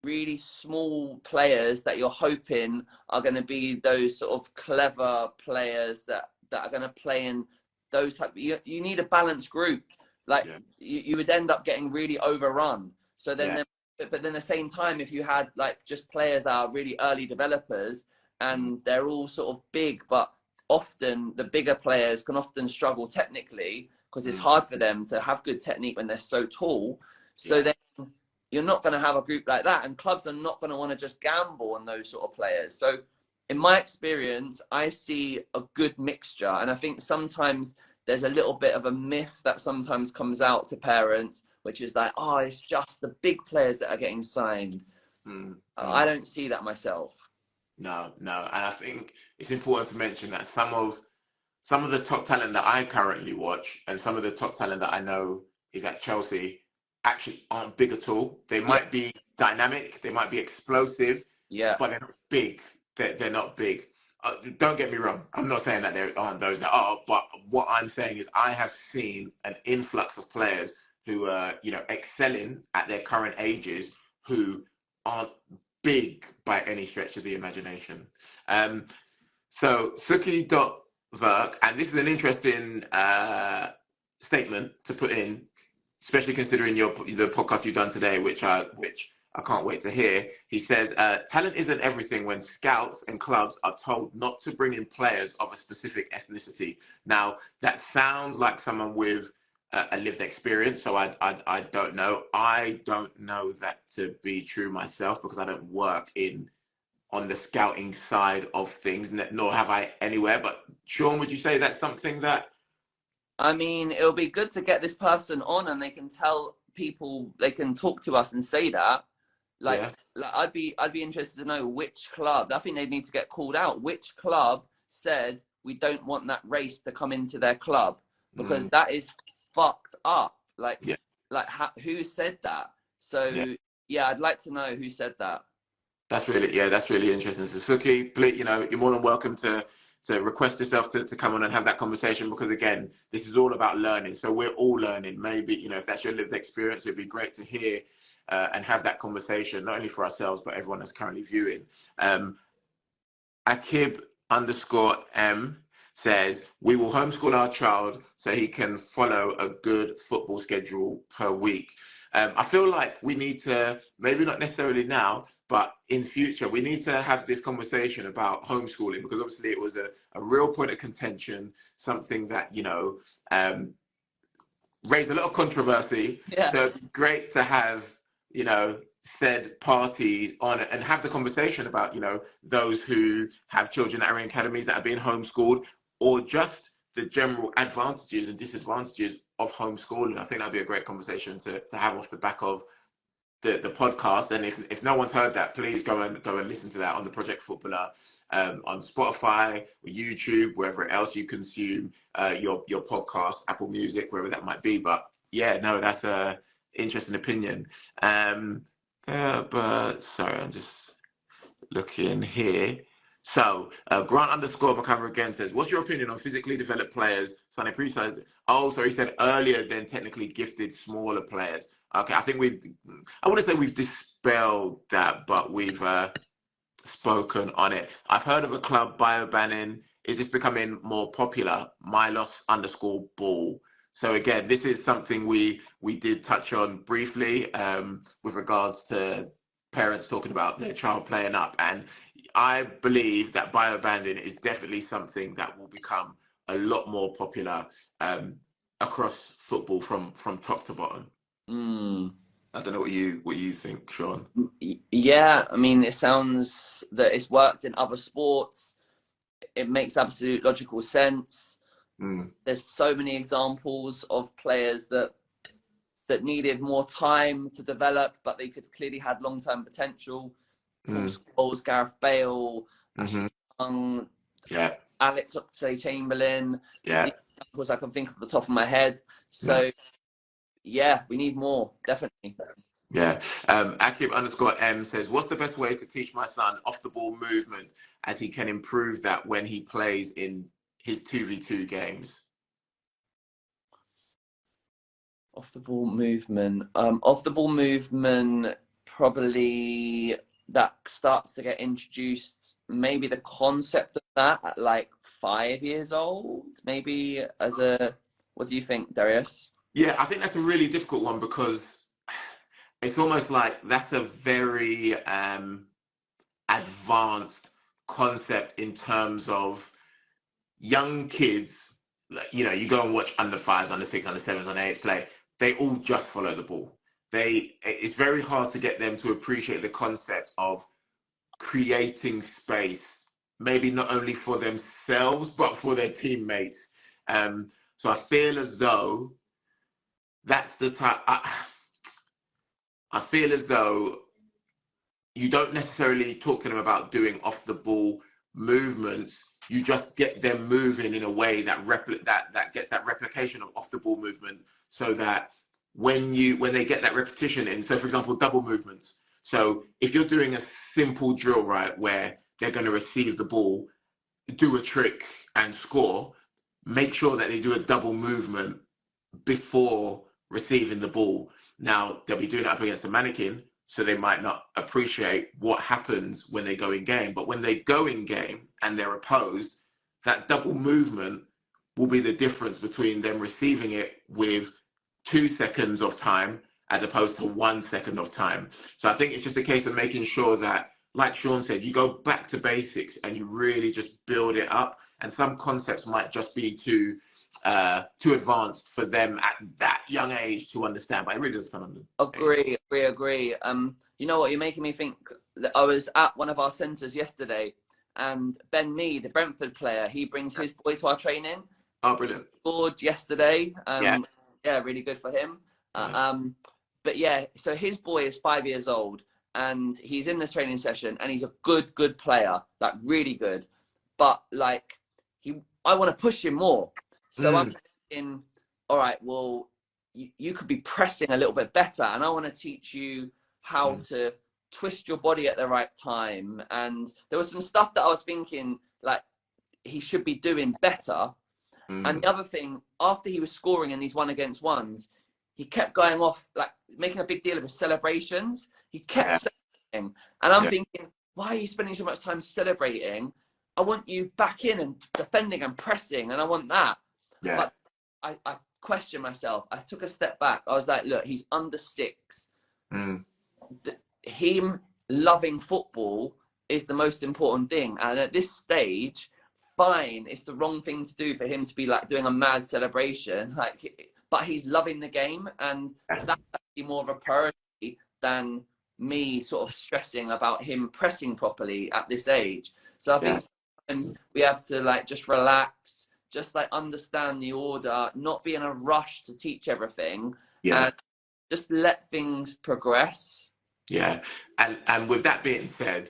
really small players that you're hoping are going to be those sort of clever players that are going to play in those type. You need a balanced group. Like you would end up getting really overrun. So then, but then at the same time, if you had like just players that are really early developers and they're all sort of big, but often the bigger players can often struggle technically because it's hard for them to have good technique when they're so tall. So then you're not going to have a group like that, and clubs are not going to want to just gamble on those sort of players. So in my experience, I see a good mixture. And I think sometimes there's a little bit of a myth that sometimes comes out to parents, which is like, oh, it's just the big players that are getting signed. I don't see that myself.
No, no. And I think it's important to mention that some of the top talent that I currently watch and some of the top talent that I know is at Chelsea actually aren't big at all. They might be dynamic, they might be explosive, but they're not big. They're not big. Don't get me wrong. I'm not saying that there aren't those that are, but what I'm saying is I have seen an influx of players who are, excelling at their current ages who aren't big by any stretch of the imagination. So Suki.Verk, and this is an interesting statement to put in, especially considering the podcast you've done today, which I can't wait to hear. He says, talent isn't everything when scouts and clubs are told not to bring in players of a specific ethnicity. Now, that sounds like someone with a lived experience, so I don't know. I don't know that to be true myself because I don't work on the scouting side of things, nor have I anywhere. But Sean, would you say that's something that...
I mean, it'll be good to get this person on and they can tell people, they can talk to us and say that. Like I'd be interested to know which club, I think they need to get called out, which club said we don't want that race to come into their club, because that is fucked up. Who said that? So yeah, I'd like to know who said that.
That's really interesting. So Suki, please, you're more than welcome to request yourself to come on and have that conversation, because again, this is all about learning. So we're all learning. Maybe, if that's your lived experience, it'd be great to hear and have that conversation, not only for ourselves, but everyone that's currently viewing. Akib_M says, we will homeschool our child so he can follow a good football schedule per week. I feel like we need to, maybe not necessarily now, but in future, we need to have this conversation about homeschooling, because obviously it was a real point of contention, something that, raised a lot of controversy. So it's great to have, said parties on it and have the conversation about, those who have children that are in academies that are being homeschooled, or just the general advantages and disadvantages of homeschooling. I think that'd be a great conversation to have off the back of the podcast. And if no one's heard that, please go and listen to that on the Project Footballer, on Spotify or YouTube, wherever else you consume your podcast, Apple Music, wherever that might be. But yeah, no, that's a interesting opinion. But sorry, I'm just looking here. So Grant_McCover again says, what's your opinion on physically developed players? Sonny Priest. Oh, so he said earlier than technically gifted smaller players. Okay, I think I wouldn't say we've dispelled that, but we've spoken on it. I've heard of a club, Biobagging. Is this becoming more popular? Milos_ball. So again, this is something we did touch on briefly with regards to parents talking about their child playing up. And I believe that Biobagging is definitely something that will become a lot more popular across football from top to bottom. I don't know what you think, Sean.
Yeah, I mean, it sounds that it's worked in other sports. It makes absolute logical sense. There's so many examples of players that needed more time to develop, but they could clearly had long-term potential. Paul Scholes, Gareth Bale, Ashley Young, Alex Oxlade-Chamberlain. Examples I can think of the top of my head. So yeah, we need more, definitely.
Yeah. Akib_M says, what's the best way to teach my son off the ball movement as he can improve that when he plays in his 2v2 games?
Off the ball movement. Probably that starts to get introduced, maybe the concept of that at like 5 years old, maybe what do you think, Darius?
Yeah, I think that's a really difficult one, because it's almost like that's a very advanced concept in terms of young kids. You go and watch under 5s, under 6, under 7s, under 8s play. They all just follow the ball. It's very hard to get them to appreciate the concept of creating space, maybe not only for themselves, but for their teammates. So I feel as though that's the type. I feel as though you don't necessarily talk to them about doing off the ball movements. You just get them moving in a way that that gets that replication of off the ball movement, so that when they get that repetition in, so for example, double movements. So if you're doing a simple drill, right, where they're going to receive the ball, do a trick and score, make sure that they do a double movement before receiving the ball. Now, they'll be doing it up against a mannequin, so they might not appreciate what happens when they go in game. But when they go in game and they're opposed, that double movement will be the difference between them receiving it with 2 seconds of time as opposed to 1 second of time. So I think it's just a case of making sure that, like Sean said, you go back to basics and you really just build it up. And some concepts might just be too advanced for them at that young age to understand, but it really does depend on the
Agree. You know what, you're making me think that I was at one of our centres yesterday, and Ben Mee, the Brentford player, he brings his boy to our training.
Oh, brilliant.
Scored yesterday.
Yeah,
really good for him.
Yeah.
But yeah, so his boy is 5 years old, and he's in this training session, and he's a good player, like really good. But like, I want to push him more. So I'm thinking, all right, well, you could be pressing a little bit better, and I want to teach you how to twist your body at the right time. And there was some stuff that I was thinking, like, he should be doing better. And the other thing, after he was scoring in these 1-against-1s, he kept going off, like, making a big deal of his celebrations. He kept celebrating. And I'm thinking, why are you spending so much time celebrating? I want you back in and defending and pressing, and I want that.
Yeah.
But I questioned myself. I took a step back. I was like, look, he's under 6. Him loving football is the most important thing. And at this stage, fine, it's the wrong thing to do for him to be like doing a mad celebration. Like, but he's loving the game, and that's actually more of a priority than me sort of stressing about him pressing properly at this age. So I think sometimes we have to like just relax, just like understand the order, not be in a rush to teach everything, and just let things progress.
Yeah. And with that being said,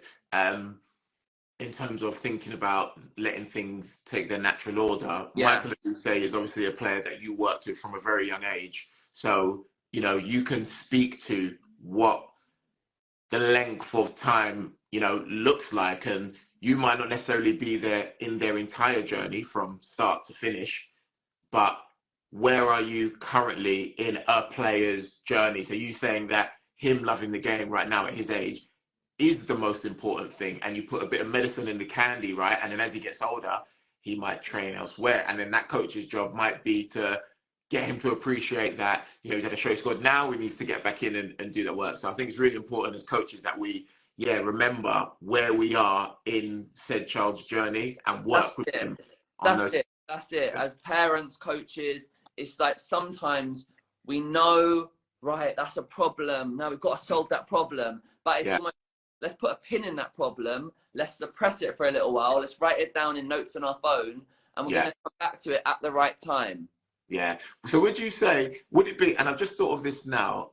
in terms of thinking about letting things take their natural order, Michael, as you say, is obviously a player that you worked with from a very young age. So, you know, you can speak to what the length of time, you know, looks like, and you might not necessarily be there in their entire journey from start to finish, but where are you currently in a player's journey? So you saying that him loving the game right now at his age is the most important thing, and you put a bit of medicine in the candy, right? And then as he gets older, he might train elsewhere, and then that coach's job might be to get him to appreciate that, you know, he's had a show squad, now we need to get back in and do the work. So I think it's really important as coaches that we remember where we are in said child's journey and work with them on those.
That's it. As parents, coaches, it's like sometimes we know, right, that's a problem, now we've got to solve that problem, but it's almost, let's put a pin in that problem, let's suppress it for a little while, let's write it down in notes on our phone, and we're going to come back to it at the right time.
Yeah. So would you say, would it be, and I've just thought of this now,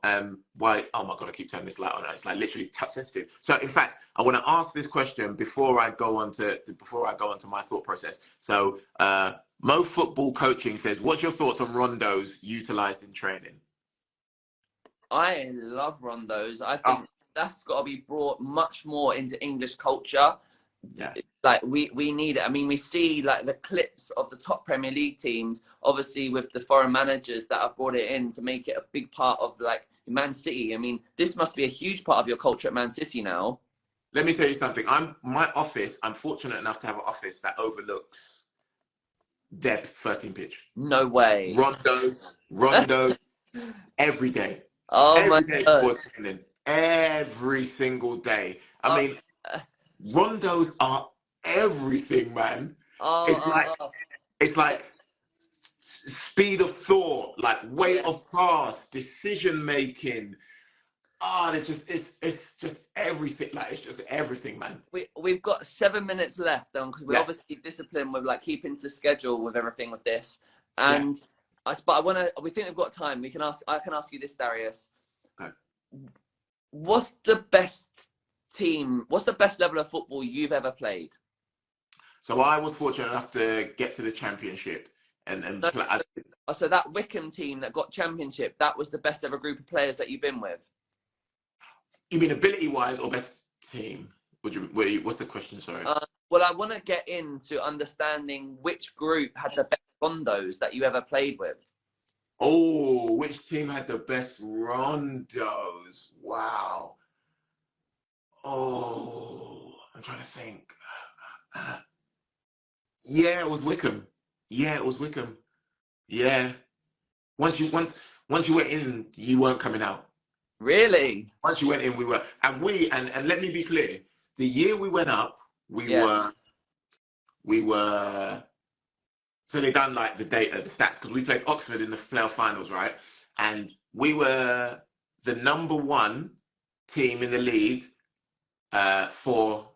why, oh my God, I keep turning this light on, it's like literally touch sensitive. So in fact, I want to ask this question before I go on to my thought process. So Mo Football Coaching says, what's your thoughts on rondos utilized in training?
I love rondos. I think that's got to be brought much more into English culture.
Yeah.
Like we need it. I mean, we see like the clips of the top Premier League teams, obviously with the foreign managers that have brought it in to make it a big part of like Man City. I mean, this must be a huge part of your culture at Man City now.
Let me tell you something. I'm fortunate enough to have an office that overlooks their first team pitch.
No way.
Rondos, every day.
Oh my God.
Before training, every single day. I mean, rondos are everything, man. It's like speed of thought, like weight of pass, decision making. It's just everything. Like it's just everything, man.
We've got 7 minutes left, because we're obviously disciplined with like keeping to schedule with everything with this. And we think we've got time. I can ask you this, Darius.
Okay.
What's the best team? What's the best level of football you've ever played?
So I was fortunate enough to get to the championship and
No,
play.
so that Wickham team that got championship, that was the best ever group of players that you've been with?
You mean ability-wise or best team? What's the question? Sorry.
Well, I want to get into understanding which group had the best rondos that you ever played with.
Oh, which team had the best rondos? Wow. Oh, I'm trying to think. Yeah, it was Wickham. Yeah, it was Wickham. Yeah. Once you went in, you weren't coming out.
Really?
Once you went in, we were, and let me be clear. The year we went up, we were. So they done like the data, the stats, because we played Oxford in the playoff finals, right? And we were the #1 team in the league for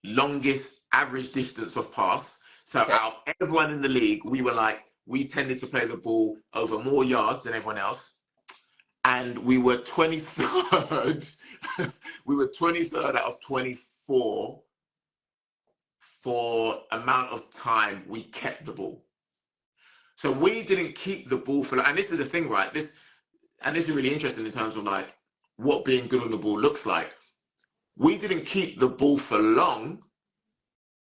longest average distance of pass. So out of everyone in the league, we tended to play the ball over more yards than everyone else. And we were 23rd. We were 23rd out of 24 for amount of time we kept the ball. So we didn't keep the ball for, and this is the thing, right? This is really interesting in terms of like what being good on the ball looks like. We didn't keep the ball for long,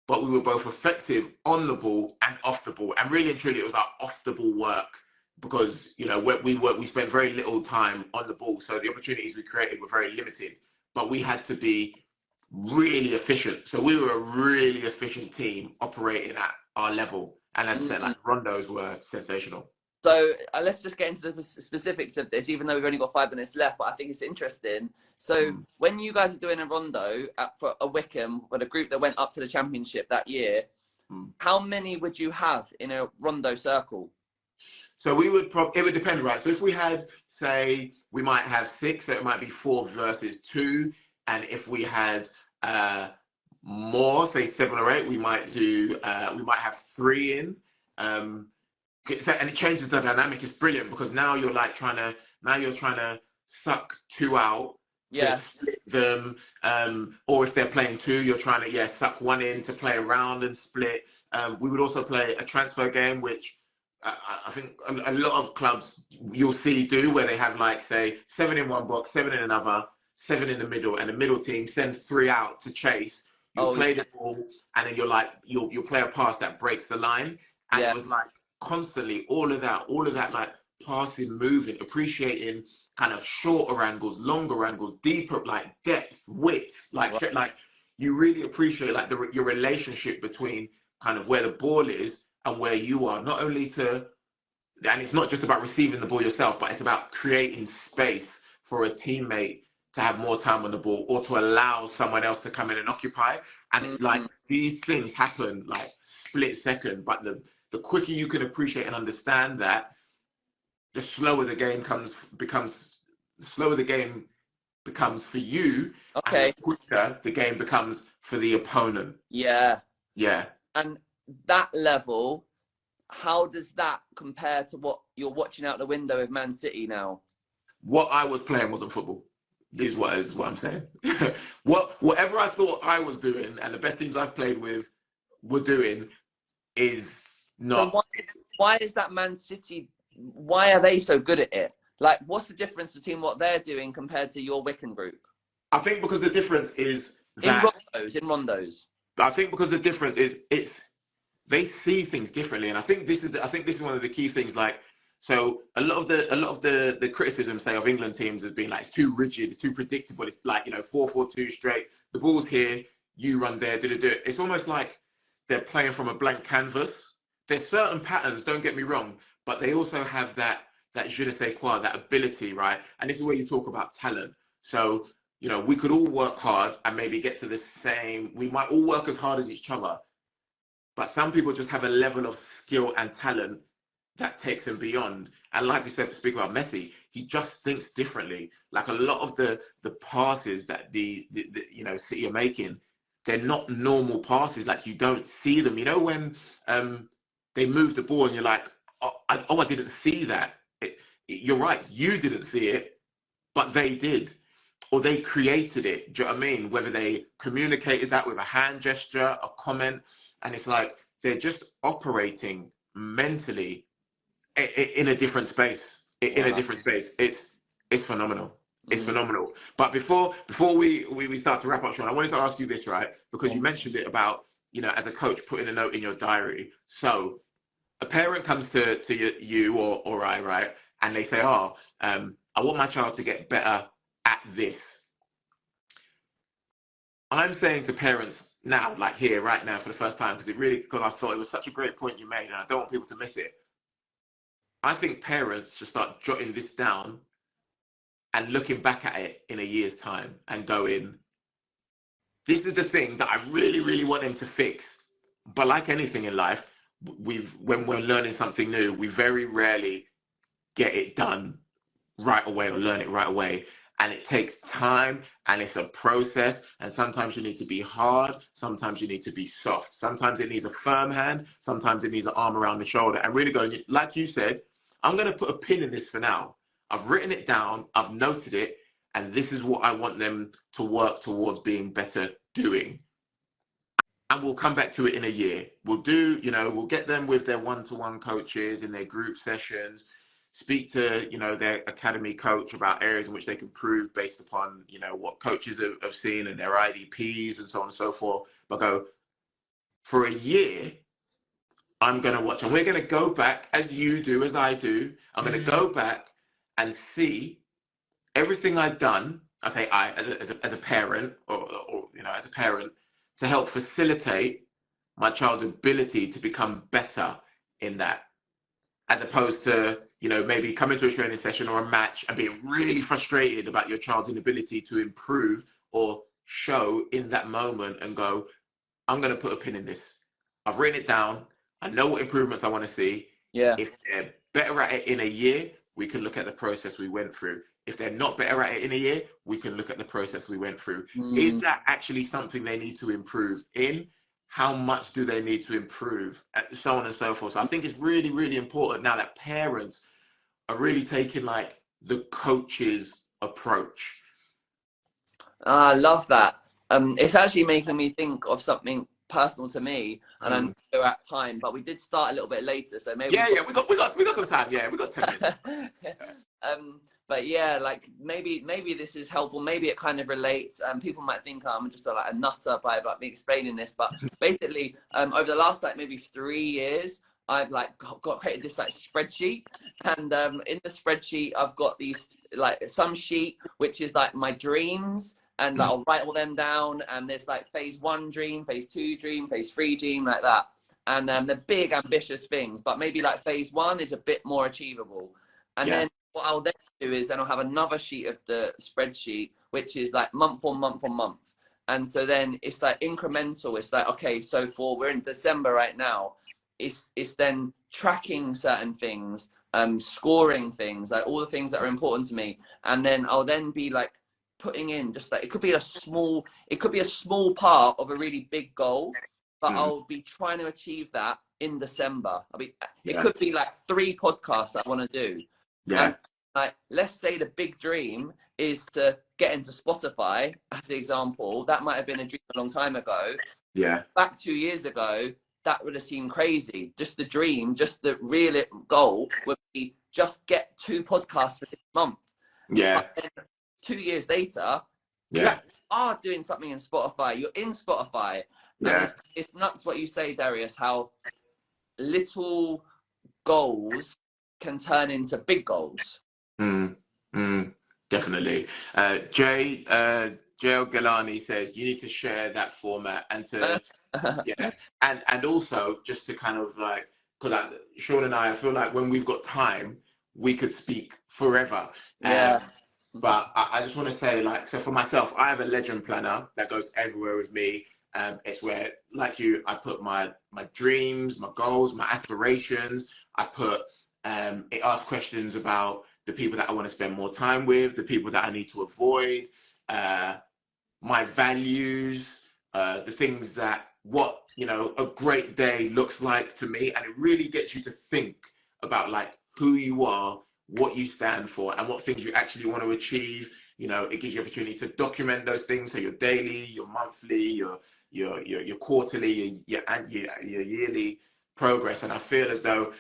but we were both effective on the ball and off the ball. And really and truly, it was our off the ball work because, you know, we spent very little time on the ball. So the opportunities we created were very limited, but we had to be really efficient. So we were a really efficient team operating at our level. And as I said, like rondos were sensational.
So let's just get into the specifics of this, even though we've only got 5 minutes left, but I think it's interesting. So when you guys are doing a rondo for a Wickham, with a group that went up to the championship that year, how many would you have in a rondo circle?
So we would it would depend, right? So if we had, say, we might have 6, so it might be 4 versus 2. And if we had more, say 7 or 8, we might have 3 in. And it changes the dynamic. It's brilliant because now you're trying to suck 2 out to split them, or if they're playing 2, you're trying to suck 1 in to play around and split. We would also play a transfer game, which I think a lot of clubs you'll see do, where they have like, say, 7 in one box, 7 in another, 7 in the middle, and the middle team sends 3 out to chase. You'll play the ball, and then you'll play a pass that breaks the line. And it was like constantly all of that like passing, moving, appreciating kind of shorter angles, longer angles, deeper, like depth, width, like you really appreciate like your relationship between kind of where the ball is and where you are, not only and it's not just about receiving the ball yourself, but it's about creating space for a teammate to have more time on the ball or to allow someone else to come in and occupy. And like these things happen like split second, but the quicker you can appreciate and understand that, the slower the game becomes for you, and the quicker the game becomes for the opponent. Yeah.
And that level, how does that compare to what you're watching out the window with Man City now?
What I was playing wasn't football, is what I'm saying. Whatever I thought I was doing and the best teams I've played with were doing is not.
So why is that Man City, why are they so good at it? Like, what's the difference between what they're doing compared to your Wickham group?
I think because the difference is that
in rondos.
I think because the difference is they see things differently, and I think this is one of the key things. Like, so a lot of the criticism, say, of England teams has been like, it's too rigid, it's too predictable. It's like, 4-4-2 straight. The ball's here, you run there, do. It's almost like they're playing from a blank canvas. There's certain patterns, don't get me wrong, but they also have that je ne sais quoi, that ability, right? And this is where you talk about talent. So, we could all work hard and maybe get to the same, we might all work as hard as each other, but some people just have a level of skill and talent that takes them beyond. And like we said, speak about Messi, he just thinks differently. Like a lot of the passes that the City are making, they're not normal passes. Like, you don't see them. When they move the ball and you're like, I didn't see that. You're right, you didn't see it, but they did. or they created it. Do you know what I mean? Whether they communicated that with a hand gesture, a comment, and it's like they're just operating mentally in a different space. In a
Wow.
different space. It's phenomenal. It's phenomenal. But before we start to wrap up, Sean, I wanted to ask you this, right? Because you mentioned it about, you know, as a coach, putting a note in your diary. So a parent comes to you or I, right? And they say, oh, I want my child to get better at this. I'm saying to parents now, like here, right now, for the first time, because I thought it was such a great point you made, and I don't want people to miss it. I think parents should start jotting this down and looking back at it in a year's time and going, this is the thing that I really, really want them to fix. But like anything in life, when we're learning something new, we very rarely get it done right away or learn it right away. And it takes time, and it's a process. And sometimes you need to be hard. Sometimes you need to be soft. Sometimes it needs a firm hand. Sometimes it needs an arm around the shoulder. And really going, like you said, I'm going to put a pin in this for now. I've written it down. I've noted it. And this is what I want them to work towards being better doing. And we'll come back to it in a year. We'll do, you know, we'll get them with their one-to-one coaches in their group sessions, speak to, you know, their academy coach about areas in which they can improve based upon, you know, what coaches have seen and their IDPs and so on and so forth. But go, for a year, I'm going to watch, and we're going to go back, as you do, as I do. I'm going to go back and see everything I've done. I say I, as a parent, or you know, as a parent, to help facilitate my child's ability to become better in that, as opposed to, you know, maybe coming to a training session or a match and being really frustrated about your child's inability to improve or show in that moment and go, I'm going to put a pin in this. I've written it down. I know what improvements I want to see.
Yeah.
If they're better at it in a year, we can look at the process we went through. If they're not better at it in a year, we can look at the process we went through. Is that actually something they need to improve in? How much do they need to improve? So on and so forth. So I think it's really, really important now that parents are really taking like the coach's approach.
I love that. It's actually making me think of something personal to me, and I know we're at time, but we did start a little bit later, so maybe
we got some time. Yeah, we got 10 minutes.
But yeah, like maybe this is helpful. Maybe it kind of relates. People might think I'm just like a nutter by me explaining this, but basically, over the last like maybe 3 years, I've like created this like spreadsheet, and in the spreadsheet I've got these like some sheet which is like my dreams. And like, I'll write all them down, and there's like phase 1 dream, phase 2 dream, phase 3 dream, like that. And they're big, ambitious things, but maybe like phase 1 is a bit more achievable. And then what I'll then do is then I'll have another sheet of the spreadsheet, which is like month on month on month. And so then it's like incremental. It's like, okay, so we're in December right now. It's then tracking certain things, scoring things, like all the things that are important to me. And then I'll then be like, putting in just like it could be a small part of a really big goal, but I'll be trying to achieve that in December. It could be like 3 podcasts that I want to do. And like, let's say the big dream is to get into Spotify, as an example. That might have been a dream a long time ago. Back 2 years ago, that would have seemed crazy. Just the dream, just the real goal would be just get 2 podcasts for this month. But then 2 years later, you are doing something in Spotify. You're in Spotify. And it's nuts what you say, Darius, how little goals can turn into big goals.
Definitely. Jay Galani says you need to share that format and to and also just to kind of like, because Sean and I feel like when we've got time, we could speak forever. But I just want to say, like, so for myself, I have a legend planner that goes everywhere with me. It's where, like you, I put my dreams, my goals, my aspirations. I put, it asks questions about the people that I want to spend more time with, the people that I need to avoid, my values, the things that, what, you know, a great day looks like to me. And it really gets you to think about like who you are, what you stand for, and what things you actually want to achieve. You know, it gives you opportunity to document those things. So your daily, your monthly, your quarterly, your yearly progress. And I feel as though,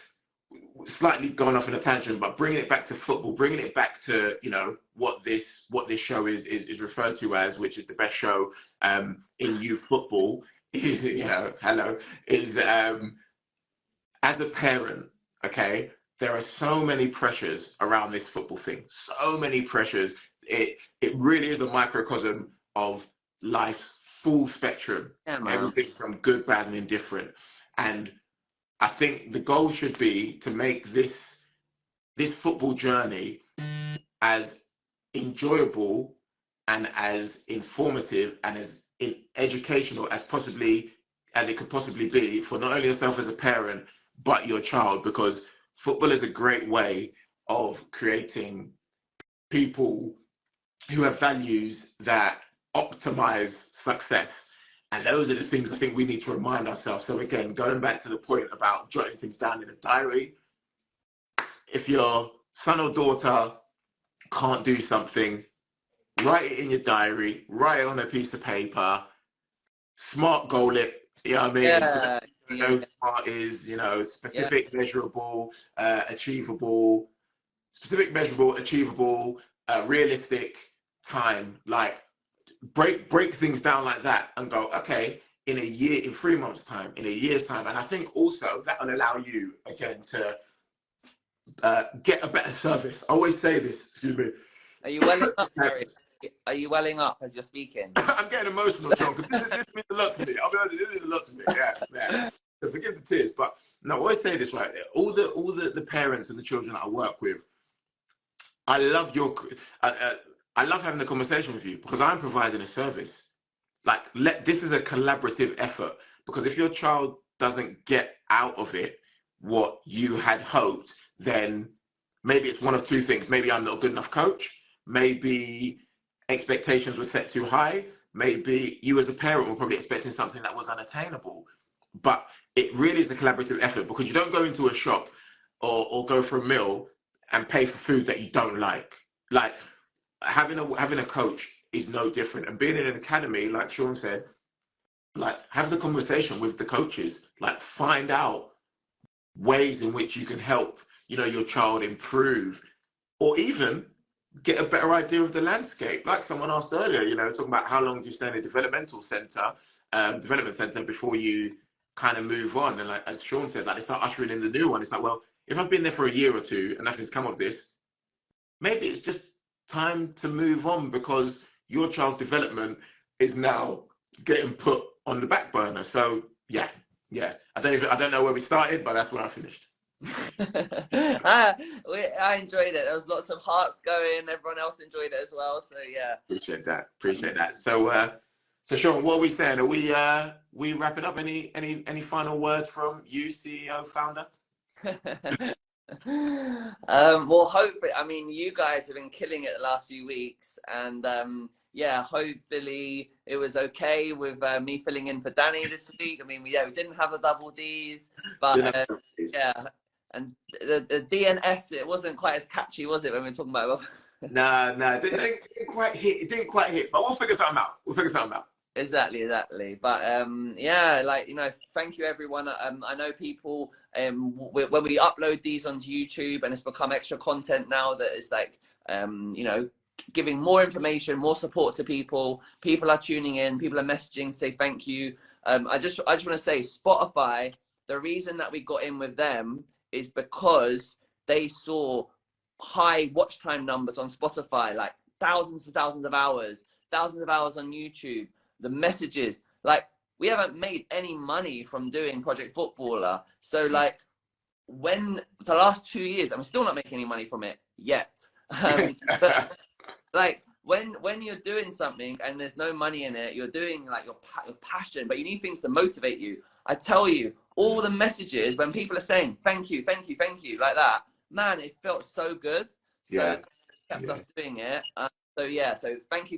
slightly gone off on a tangent, but bringing it back to football, bringing it back to, you know, what this show is referred to as, which is the best show in youth football, is, you know, is as a parent, okay, there are so many pressures around this football thing, so many pressures. It really is a microcosm of life's full spectrum, everything from good, bad, and indifferent. And I think the goal should be to make this football journey as enjoyable and as informative and as educational as it could possibly be for not only yourself as a parent, but your child, because football is a great way of creating people who have values that optimize success. And those are the things I think we need to remind ourselves. So again, going back to the point about jotting things down in a diary, if your son or daughter can't do something, write it in your diary, write it on a piece of paper, SMART goal it, you know what I mean?
Yeah.
You know, SMART is, you know, specific, measurable, achievable, realistic, time. Like, break things down like that and go, okay, in 3 months' time, in a year's time. And I think also that will allow you, again, to get a better service. I always say this, excuse me.
Are you welling up, Darius? Are you welling up as you're speaking?
I'm getting emotional, John, because this means a lot to me. I'll be honest, this means a lot to me. Yeah. So forgive the tears, but no, I always say this, right? All the parents and the children that I work with, I love I love having the conversation with you because I'm providing a service. Like, this is a collaborative effort, because if your child doesn't get out of it what you had hoped, then maybe it's one of two things. Maybe I'm not a good enough coach. Maybe expectations were set too high. Maybe you as a parent were probably expecting something that was unattainable. But it really is a collaborative effort, because you don't go into a shop or go for a meal and pay for food that you don't like. Like, having a coach is no different. And being in an academy, like Sean said, like, have the conversation with the coaches, like, find out ways in which you can help, you know, your child improve, or even get a better idea of the landscape. Like someone asked earlier, you know, talking about how long do you stay in a development center before you kind of move on. And like, as Sean said, like, they start ushering in the new one. It's like, well, if I've been there for a year or two and nothing's come of this, maybe it's just time to move on, because your child's development is now getting put on the back burner. So yeah. I don't know where we started, but that's where I finished.
I enjoyed it. There was lots of hearts going. Everyone else enjoyed it as well. So yeah. Appreciate
that. So Sean, what are we saying? Are we wrapping up? Any final words from you, CEO, founder?
Well, hopefully, I mean, you guys have been killing it the last few weeks, and yeah, hopefully it was okay with me filling in for Danny this week. I mean, we didn't have the double Ds, but yeah, and the DNS, it wasn't quite as catchy, was it, when we were talking about it? No, it didn't quite hit, but we'll figure something out. Exactly. But yeah, like, you know, thank you everyone. I know people, when we upload these onto YouTube, and it's become extra content now, that is like, you know, giving more information, more support to people. People are tuning in, people are messaging, say thank you. I just want to say, Spotify, the reason that we got in with them is because they saw high watch time numbers on Spotify, like thousands of hours on YouTube. The messages, like, we haven't made any money from doing Project Footballer. So like, when the last 2 years, I'm still not making any money from it yet. But like, when you're doing something and there's no money in it, you're doing like your passion, but you need things to motivate you. I tell you, all the messages when people are saying thank you like that, man, it felt so good. So kept us doing it. So yeah, so thank you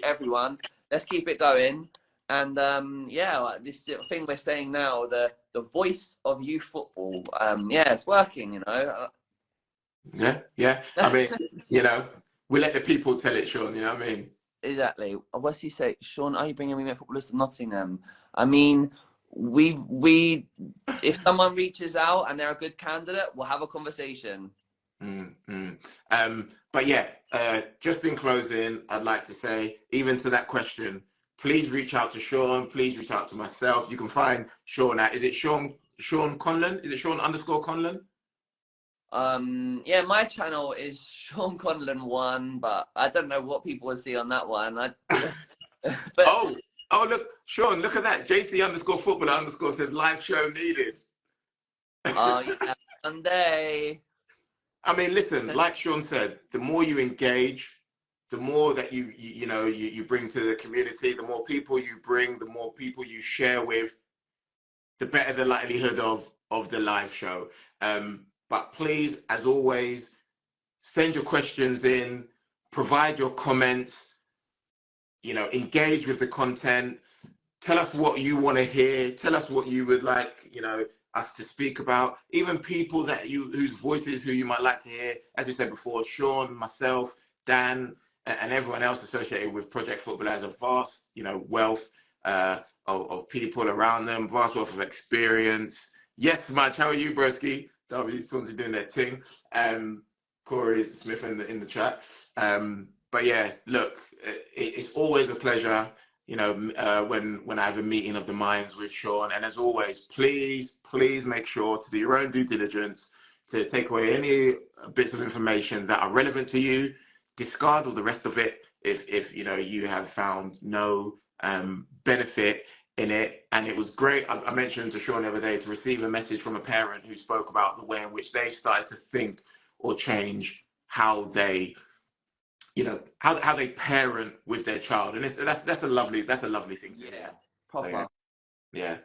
everyone. Let's keep it going. And yeah, this thing we're saying now, the voice of youth football, yeah, it's working, you know. Yeah. I mean, you know,
we'll let the people tell it, Sean. You know what I mean?
Exactly. What's he say? Sean, are you bringing women footballers to Nottingham? I mean, if someone reaches out and they're a good candidate, we'll have a conversation.
But yeah, just in closing, I'd like to say, even to that question, please reach out to Sean. Please reach out to myself. You can find Sean at, is it Sean Conlon? Is it Sean _ Conlon?
Yeah, my channel is Sean Conlon 1, but I don't know what people will see on that one. But
oh, look, Sean, look at that. JT _ footballer _ says live show needed.
Yeah, Sunday.
I mean, listen, like Sean said, the more you engage, the more that you bring to the community, the more people you bring, the more people you share with, the better the likelihood of the live show. But please, as always, send your questions in, provide your comments, engage with the content. Tell us what you want to hear. Tell us what you would like, us to speak about. Even people whose voices who you might like to hear. As we said before, Sean, myself, Dan, and everyone else associated with Project Football has a vast, wealth of people around them, vast wealth of experience. Yes, Mike, how are you, broski? Darby Swansea doing their thing. Corey Smith in the chat. But yeah, look, it's always a pleasure, when I have a meeting of the minds with Sean. And as always, please make sure to do your own due diligence, to take away any bits of information that are relevant to you, discard all the rest of it if you have found no benefit in it. And it was great. I mentioned to Sean the other day to receive a message from a parent who spoke about the way in which they started to think or change how they how they parent with their child. And that's a lovely thing to hear.
Proper.
So, yeah.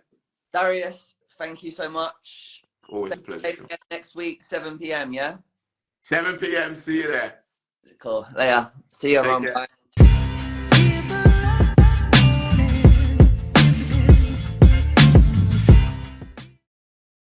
Darius, thank you so much.
Always a pleasure. Sure.
Next week, 7 p.m, yeah?
7 p.m, see you there.
Cool. Later. See you, everyone. Bye.